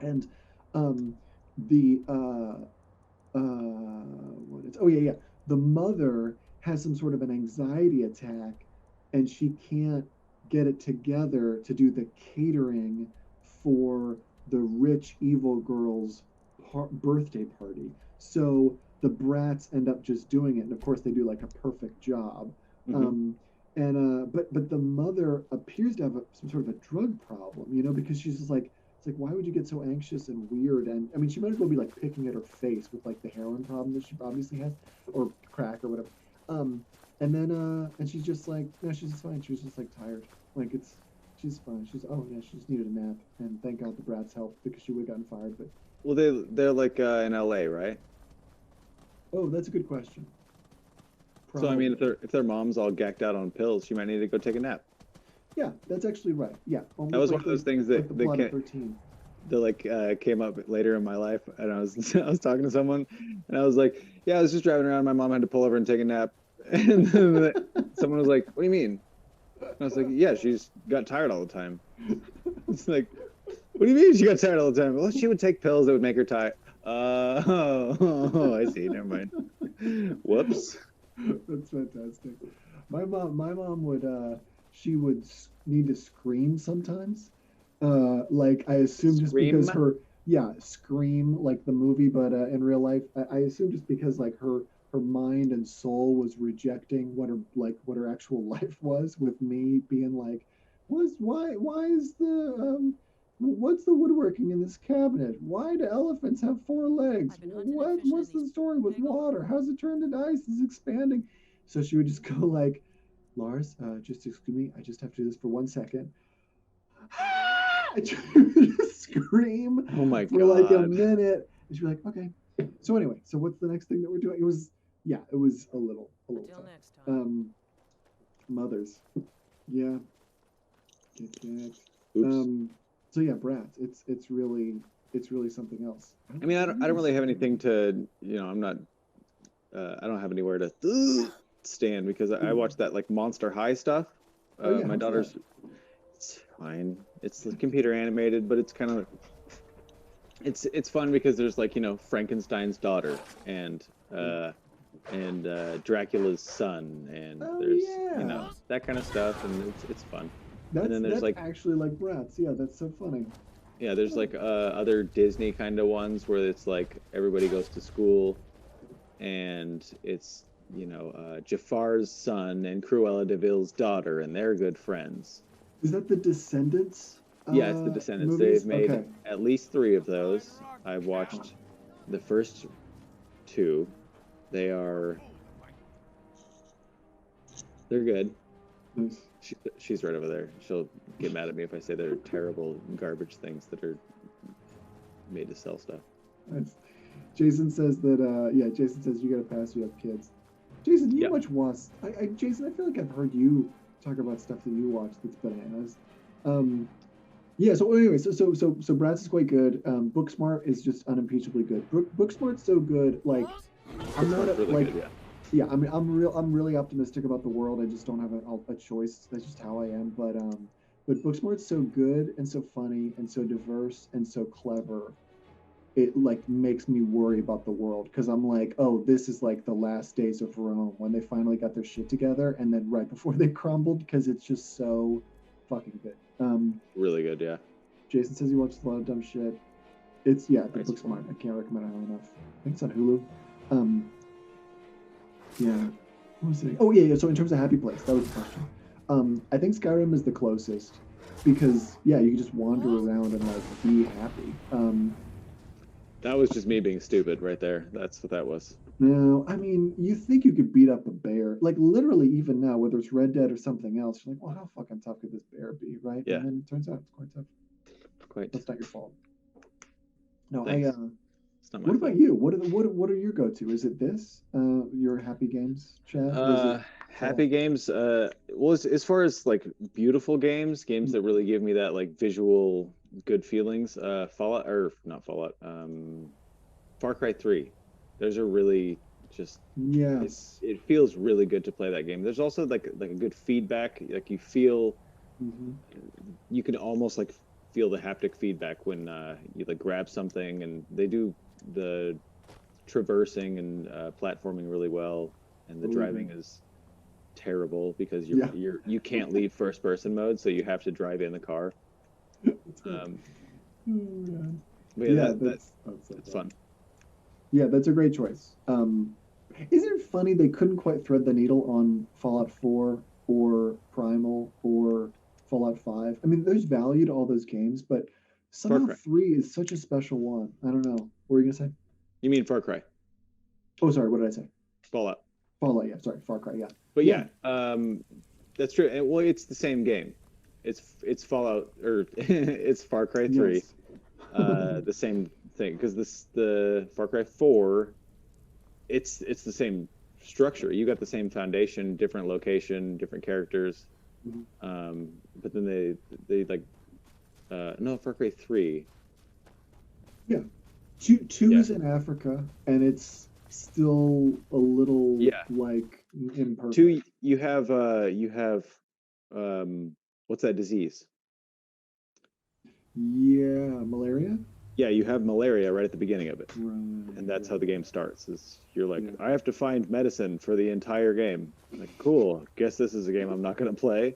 And um, the what is, oh yeah, the mother has some sort of an anxiety attack and she can't get it together to do the catering for the rich evil girl's birthday party. So the brats end up just doing it, and of course they do like a perfect job. Hmm. um, and but the mother appears to have some sort of a drug problem, because she's just like, it's like, why would you get so anxious and weird? And I mean, she might as well be like picking at her face with like the heroin problem that she obviously has, or crack or whatever. And then and she's just like, no, she's just fine. She was just like tired. Like she's fine. She's, oh yeah, she just needed a nap, and thank God the brats helped because she would have gotten fired. But Well, they're like in LA, right? oh, that's a good question. So I mean, Probably. if their mom's all gacked out on pills, she might need to go take a nap. Yeah, that's actually right. Yeah, That almost was one of those things like the that plot of can 13. that like came up later in my life, and I was I was talking to someone, and I was like, yeah, I was just driving around. My mom had to pull over and take a nap, and then someone was like, what do you mean? And I was like, yeah, she's got tired all the time. It's like, what do you mean she got tired all the time? Well, she would take pills that would make her tired. I see. Never mind. Whoops. That's fantastic. My mom would she would need to scream sometimes. Like I assume just because Scream. yeah, Scream, like the movie, but in real life, I assume just because like her mind and soul was rejecting what her actual life was, with me being like, why is the what's the woodworking in this cabinet? Why do elephants have four legs? I've been hunting and fishing in What's the these story with big old water? How's it turned into ice? It's expanding. So she would just go like, Lars, just excuse me, I just have to do this for 1 second. I just scream Oh my for like a god. minute, and she'd be like, "Okay." So anyway, so what's the next thing that we're doing? It was, yeah, it was a little Until tough. next time. Mothers, yeah, get that. Oops. Um, so yeah, brats. It's really something else. I mean, What I don't even really have say? anything to, I'm not, I don't have anywhere to stand because I Yeah. watch that like Monster High stuff. Oh yeah, My how's that? daughter's, it's fine. It's computer animated, but it's kind of, it's fun because there's like, Frankenstein's daughter and, uh, Dracula's son, and Oh there's, yeah, that kind of stuff, and it's fun. And then there's that's like, actually like brats. Yeah, that's so funny. yeah, there's Oh, like other Disney kind of ones where it's like everybody goes to school and it's Jafar's son and Cruella de Vil's daughter and they're good friends. is that the Descendants Yeah, it's the Descendants. They've movies? made Okay. at least three of those. I've Huh. watched the first two. They are they're good. Nice. She's right over there. She'll get mad at me if I say they're terrible garbage things that are made to sell stuff. Nice. Jason says that yeah, Jason says you gotta pass, you have kids. Jason, do you Yeah. watch Was? Jason, I feel like I've heard you talk about stuff that you watch that's bananas. Um yeah, so anyway, so Bratz is quite good. Booksmart is just unimpeachably good. Booksmart's so good, like I'm not Booksmart's really like good, yeah. yeah, I mean, I'm really optimistic about the world. I just don't have a choice. That's just how I am. But Booksmart's so good and so funny and so diverse and so clever. It like makes me worry about the world because I'm like, oh, this is like the last days of Rome when they finally got their shit together, and then right before they crumbled because it's just so fucking good. Really good, yeah. Jason says he watches a lot of dumb shit. It's yeah, the Nice. Booksmart. I can't recommend it highly enough. I think it's on Hulu. Um, yeah. What was it? Oh yeah. So in terms of happy place, that was the question. I think Skyrim is the closest because yeah, you can just wander around and like be happy. That was just me being stupid right there. That's what that was. No, I mean you think you could beat up a bear, like literally even now, whether it's Red Dead or something else. You're like, well, how fucking tough could this bear be, right? And Yeah, then it turns out it's quite tough. quite. That's not your fault. No, I. Thanks. It's not my What about fault. you? What are your go to? Is it this? Your happy games chat? Is it Happy Fallout? games. Well, as far as like beautiful games that really give me that like visual good feelings. Fallout or not Fallout. Far Cry 3. Those are really just Yes. it feels really good to play that game. There's also like a good feedback. Like you feel Hmm. you can almost like feel the haptic feedback when you like grab something, and they do the traversing and platforming really well, and the Oh, driving is terrible because yeah. you can't leave first person mode, so you have to drive in the car. That's good. Um, Oh, man. but yeah, Yeah, that that's so that's fun. fun. Yeah, that's a great choice. Isn't it funny they couldn't quite thread the needle on Fallout 4 or Primal or Fallout 5? I mean, there's value to all those games, but Far somehow Cry. 3 is such a special one. I don't know. What were you gonna say? You mean Far Cry? Oh, sorry. What did I say? Fallout. Fallout. Yeah, sorry. Far Cry. Yeah, But yeah. yeah, that's true. Well, it's the same game. It's Fallout or it's Far Cry 3. Yes. The same thing because the Far Cry 4, it's the same structure. You got the same foundation, different location, different characters. But then they like no, Far Cry 3. Yeah. Two Yeah. is in Africa, and it's still a little Yeah. like Two, imperfect. you have what's that disease? Yeah, malaria. Yeah, you have malaria right at the beginning of it. Right, And that's how the right. game starts. Is you're like, Yeah. I have to find medicine for the entire game. Like, cool. Guess this is a game I'm not gonna play.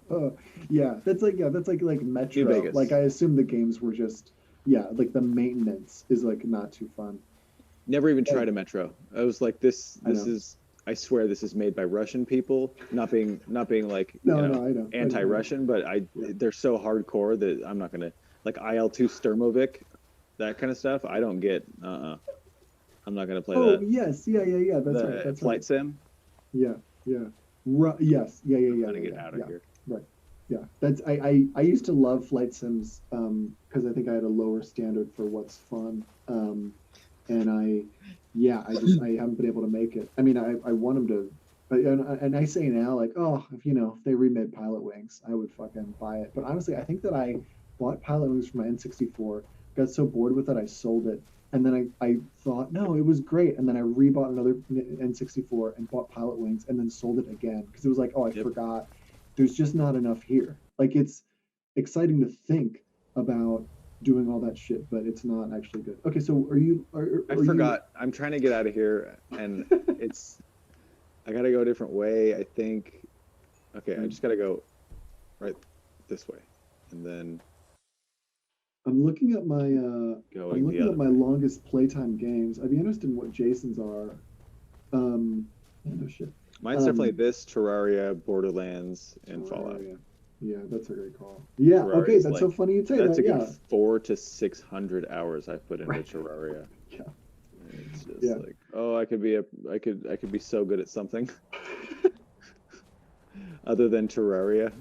Yeah, that's like Metro. New Like Vegas. I assume the games were just yeah, like the maintenance is like not too fun. Never even Yeah, tried a Metro. I was like, this I this know. is I swear this is made by Russian people, not being like, No, no, I know. I know. anti-Russian, but Yeah. they're so hardcore that I'm not gonna like IL-2 Sturmovik, that kind of stuff. I don't get I'm not gonna play Oh that. yes, yeah, yeah, yeah. That's right. The That's right. flight sim, Yeah, yeah. Yes, yeah, yeah, I'm yeah, gonna yeah, get yeah, out of yeah. here. Right. Yeah. That's I used to love flight sims because I think I had a lower standard for what's fun. And yeah, I haven't been able to make it. I mean, I want them to, but and I say now like, oh, if if they remade Pilot Wings, I would fucking buy it. But honestly, I think that I bought Pilot Wings for my N64, got so bored with it, I sold it. And then I thought, no, it was great. And then I rebought another N64 and bought Pilot Wings and then sold it again because it was like, oh, I Yep. forgot. There's just not enough here. Like it's exciting to think about doing all that shit, but it's not actually good. Okay, so I are you forgot. I'm trying to get out of here, and it's I gotta go a different way. I think. Okay, I just gotta go right this way, and then I'm looking at my I'm going the looking at other my way. longest playtime games. I'd be interested in what Jason's are. Yeah, no shit. Mine's definitely Um, this, Terraria, Borderlands, and Fallout. Terraria. Yeah, that's a great call. Yeah, okay, Terraria's that's so like funny you'd say that's that. a good Yeah. 400 to 600 hours I've put into Right. Terraria. Yeah. It's just Yeah. like, oh, I could be so good at something other than Terraria.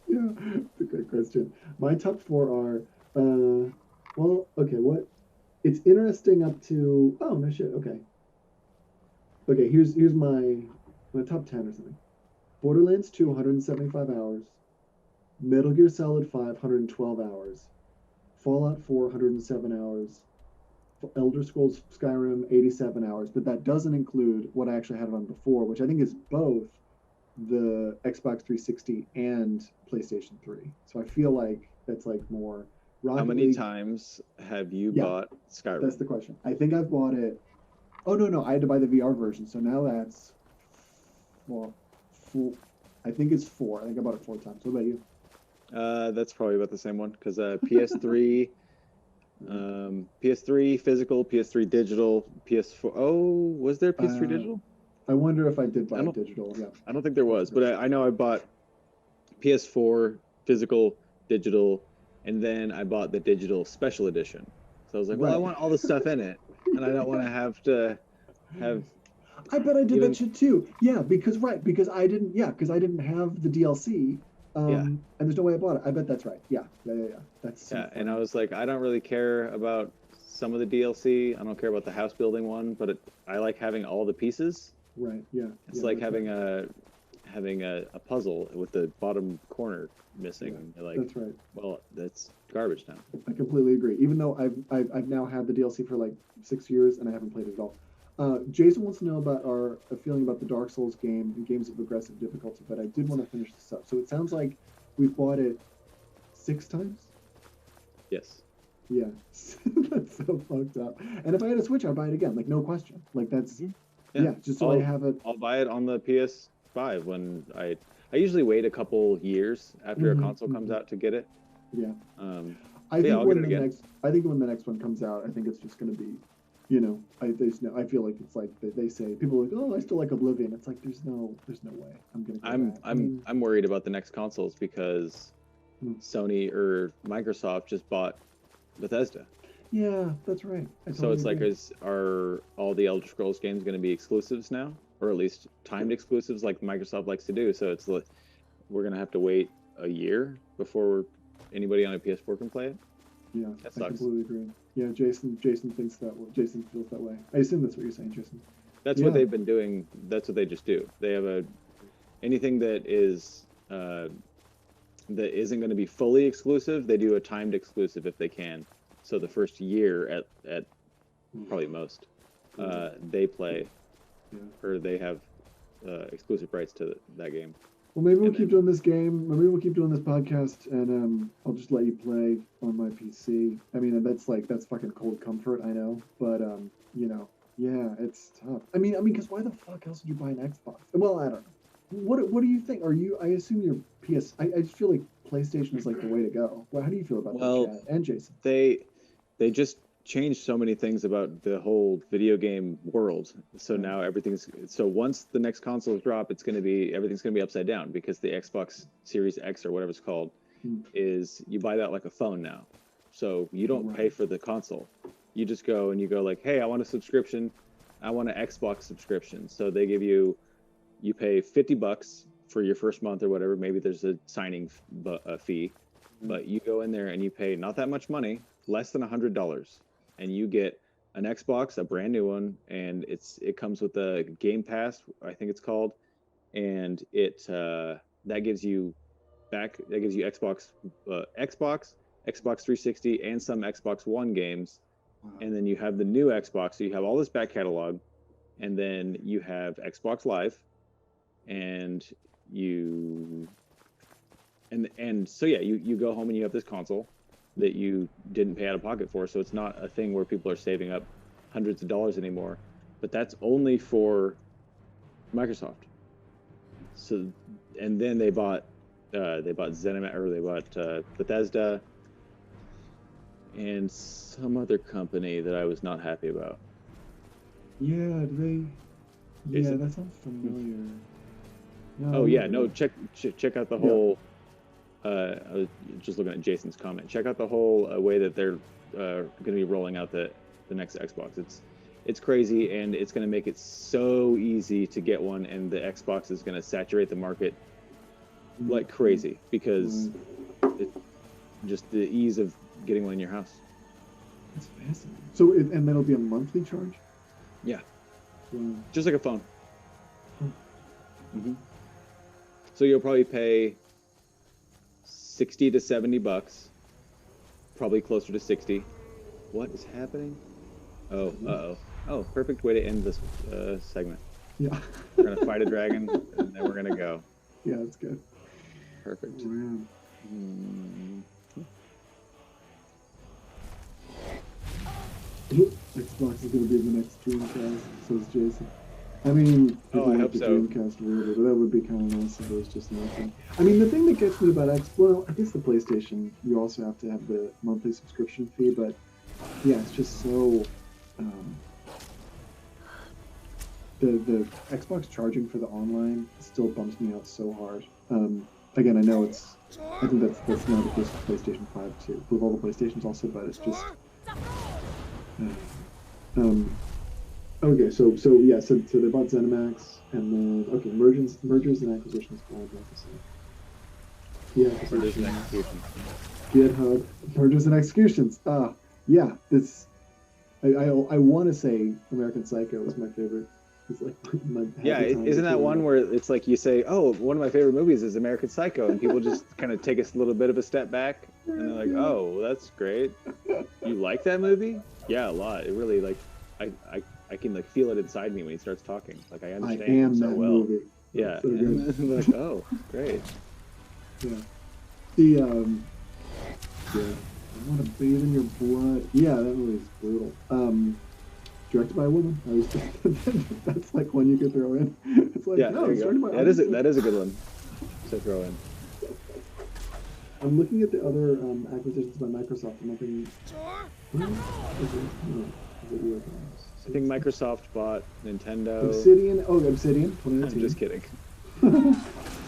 Yeah, it's a great question. My top four are, well, okay, what? It's interesting up to. Oh no shit. Okay, okay. Here's my top 10 or something. Borderlands 2, 175 hours. Metal Gear Solid 5, 112 hours. Fallout 4, 107 hours. Elder Scrolls Skyrim, 87 hours. But that doesn't include what I actually had it on before, which I think is both the Xbox 360 and PlayStation 3. So I feel like that's like more How Rocket many League. times have you Yeah, bought that's Skyrim? the question. I think I've bought it. Oh no, no, I had to buy the VR version. So now that's well, four, I think it's four. I think I bought it four times. What about you? That's probably about the same one because PS3, PS3 physical, PS3 digital, PS4. Oh, was there PS3 Uh, digital? I wonder if I did I buy don't digital. Yeah, I don't think there that's a was, good. but I know I bought PS4 physical, digital, and then I bought the digital special edition. So I was like, well, I Right. want all the stuff in it, and I don't want to have to have I bet I did that even shit too. Yeah, because right, because I didn't. Yeah, because I didn't have the DLC. yeah. And there's no way I bought it. I bet that's right. Yeah, yeah, yeah, yeah. That's so Yeah, and I funny. was like, I don't really care about some of the DLC. I don't care about the house building one, but I like having all the pieces. Right. Yeah, It's yeah, like that's right. having a puzzle with the bottom corner missing. Yeah, And you're like, that's right. well, that's garbage now. I completely agree. Even though I've now had the DLC for like 6 years and I haven't played it at all. Jason wants to know about our feeling about the Dark Souls game and games of progressive difficulty, but I did want to finish this up. So it sounds like we've bought it 6 times. Yes. Yeah, that's so fucked up. And if I had a Switch, I'd buy it again, like no question. Like that's Mhm. Yeah. yeah, just so I I'll have it. I'll buy it on the PS5 when I usually wait a couple years after a Hmm, console comes hmm. out to get it. Yeah, Um, I but yeah, think I'll get when it the again. next, I think when the next one comes out, I think it's just going to be, there's no. I feel like it's like they say people are like, oh, I still like Oblivion. It's like there's no way I'm going to go I'm back. I I'm mean, I'm worried about the next consoles because hmm. Sony or Microsoft just bought Bethesda. Yeah, that's right. I So totally it's like, agree. are all the Elder Scrolls games going to be exclusives now, or at least timed exclusives like Microsoft likes to do? So it's like we're going to have to wait a year before anybody on a PS4 can play it. Yeah, That I sucks. completely agree. Yeah, Jason thinks that way. Jason feels that way. I assume that's what you're saying, Jason. That's what Yeah. they've been doing. That's what they just do. They have anything that isn't going to be fully exclusive. They do a timed exclusive if they can. So the first year at probably most, they play Yeah. or they have exclusive rights to that game. Well, maybe we'll And keep then doing this game. Maybe we'll keep doing this podcast, and I'll just let you play on my PC. I mean, that's fucking cold comfort, I know, but yeah, it's tough. Because why the fuck else would you buy an Xbox? Well, I don't know. What do you think? Are you? I assume you're PS. I just feel like PlayStation is like the way to go. Well, how do you feel about that, well, Chad and Jason? they they just changed so many things about the whole video game world. So Right. now so once the next consoles drop, everything's gonna be upside down because the Xbox Series X or whatever it's called Hmm. is you buy that like a phone now. So you don't pay Right. for the console. You just go and you go like, hey, I want a subscription. I want an Xbox subscription. So they give you pay $50 for your first month or whatever. Maybe there's a signing fee, but you go in there and you pay not that much money, less than $100, and you get an Xbox, a brand new one, and it comes with a Game Pass, I think it's called, and that gives you Xbox, Xbox 360, and some Xbox One games, Wow. and then you have the new Xbox, so you have all this back catalog, and then you have Xbox Live, and you and so yeah, you go home and you have this console that you didn't pay out of pocket for, so it's not a thing where people are saving up hundreds of dollars anymore, but that's only for Microsoft. So and then they bought ZeniMax, or they bought Bethesda and some other company that I was not happy about. Yeah, do they? Is Yeah, it- that sounds familiar. No, Oh yeah, not no, really. check out the Yeah. whole. I was just looking at Jason's comment. Check out the whole way that they're going to be rolling out the next Xbox. It's crazy, and it's going to make it so easy to get one, and the Xbox is going to saturate the market like crazy because it, just the ease of getting one in your house. That's fascinating. So, and that'll be a monthly charge? Yeah, Wow. just like a phone. Hmm. Hmm. So you'll probably pay $60 to $70, probably closer to 60. What is happening? Oh, oh, perfect way to end this segment. Yeah. We're gonna fight a dragon, and then we're gonna go. Yeah, that's good. Perfect. Man. Mm. Xbox is going to be the next Dreamcast, says Jason. I mean, Oh, people I like hope the so. Dreamcast weirdly, but that would be kind of nice if there was just nothing. I mean, the thing that gets me about well, I guess the PlayStation, you also have to have the monthly subscription fee, but yeah, it's just so. The Xbox charging for the online still bumps me out so hard. Again, I know I think that's now the case with PlayStation 5 too, with all the PlayStations also, but it's just. Okay, so yeah, so they bought ZeniMax, and then okay, mergers and acquisitions. Yeah, Mergers and executions. GitHub mergers and executions. Yeah, this I want to say American Psycho is my favorite. It's like my Yeah, happy time isn't that before one that. where it's like you say, "Oh, one of my favorite movies is American Psycho," and people just kind of take a little bit of a step back, and they're like, "Oh, that's great. You like that movie?" Yeah, a lot. It really like I can like feel it inside me when he starts talking. Like I I understand am him so that well. movie. Yeah, So good. and then like, oh, great. Yeah. The yeah. I want to bathe in your blood. Yeah, that movie is brutal. Directed by a woman. That's like one you could throw in. It's like, Yeah, no, there it's you directed go. by That is a good one to throw in. I'm looking at the other acquisitions by Microsoft. I'm looking. Is it your I think Microsoft bought Nintendo. Obsidian. Oh, Obsidian. 2018. I'm just kidding.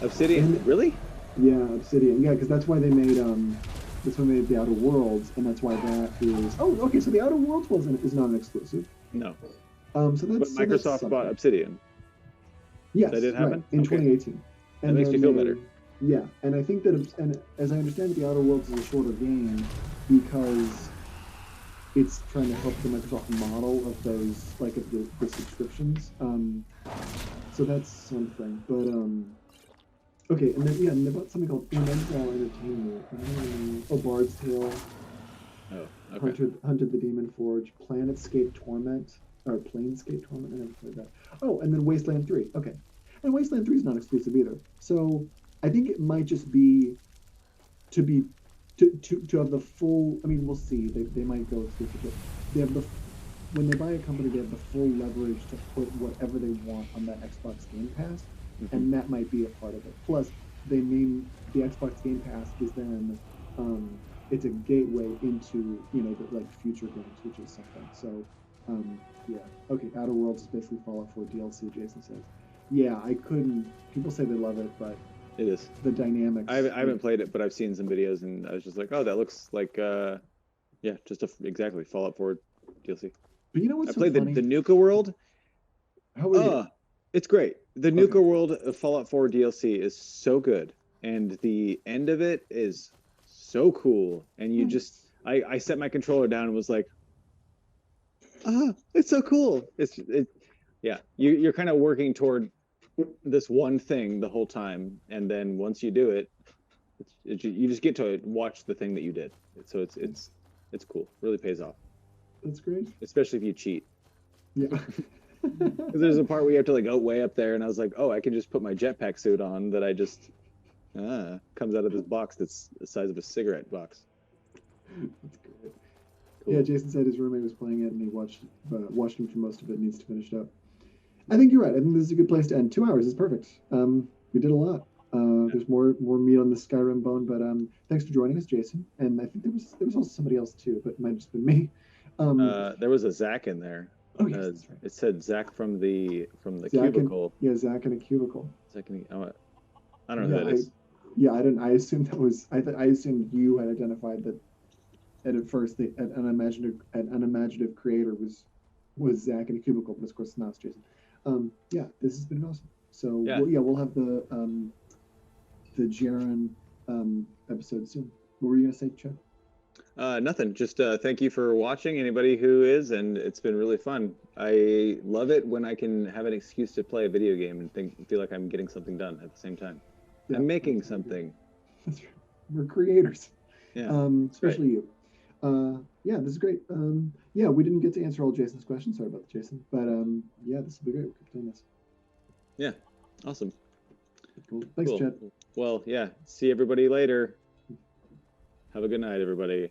Obsidian, really? Yeah, Obsidian. Yeah, because that's why they made the Outer Worlds, and that's why that is. Oh, okay. So the Outer Worlds is not an exclusive. No. So But that's Microsoft something. bought Obsidian. Yes, That did happen? right, in Okay. 2018. That makes me feel better. Yeah, and I think that, and as I understand it, the Outer Worlds is a shorter game because it's trying to help the Microsoft model of those, like of the subscriptions. So that's something. But okay, and then yeah, and they bought something called Inexile Entertainment. Oh, Bard's Tale, Oh, okay. Hunted the Demon Forge, Planescape Torment, or Planescape Torment. I never played that. Oh, and then Wasteland 3. Okay, and Wasteland 3 is not exclusive either. So I think it might just be to have the full. I mean, we'll see. They might go exclusive, but they have when they buy a company, they have the full leverage to put whatever they want on that Xbox Game Pass, and that might be a part of it. Plus, they name the Xbox Game Pass is then it's a gateway into the like future games, which is something. So yeah, okay. Outer Worlds is basically Fallout 4 DLC. Jason says, yeah, I couldn't. People say they love it, but It is. the dynamics. I haven't played it, but I've seen some videos, and I was just like, oh, that looks like yeah, just exactly Fallout 4 DLC. But you know what's I so played funny? the Nuka World. How was it? It's great. The Okay. Nuka World of Fallout 4 DLC is so good, and the end of it is so cool. And you just, I set my controller down and was like, it's so cool. Yeah. You're kind of working toward this one thing the whole time, and then once you do it, you just get to watch the thing that you did. So it's cool. Really pays off, That's great. especially if you cheat. Yeah. Because there's a part where you have to like go way up there, and I was like, oh, I can just put my jetpack suit on that I just comes out of this box that's the size of a cigarette box. That's great. Cool. Yeah, Jason said his roommate was playing it and he watched him for most of it. Needs to finish it up. I think you're right. I think this is a good place to end. 2 hours is perfect. We did a lot. There's more meat on the Skyrim bone, but thanks for joining us, Jason. And I think there was also somebody else too, but it might have just been me. There was a Zach in there. Oh yes, that's right. It said Zach from the Zach cubicle. Zach in a cubicle. Zach I don't know who that is. Yeah, I didn't. I assumed that was. I assumed you had identified that. And at first, an unimaginative creator was Zach in a cubicle, but of course, not Jason. Yeah, this has been awesome. So Yeah. we'll have the Jaren episode soon. What were you gonna say, Chuck? Nothing. Just thank you for watching, anybody who is, and it's been really fun. I love it when I can have an excuse to play a video game and feel like I'm getting something done at the same time. Yeah, I'm making something. That's right. We're creators. Yeah. Especially you. Yeah, this is great. Yeah, we didn't get to answer all Jason's questions. Sorry about that, Jason. But yeah, this will be great. We'll keep doing this. Yeah, awesome. Cool. Thanks, Chad. Well, yeah. See everybody later. Have a good night, everybody.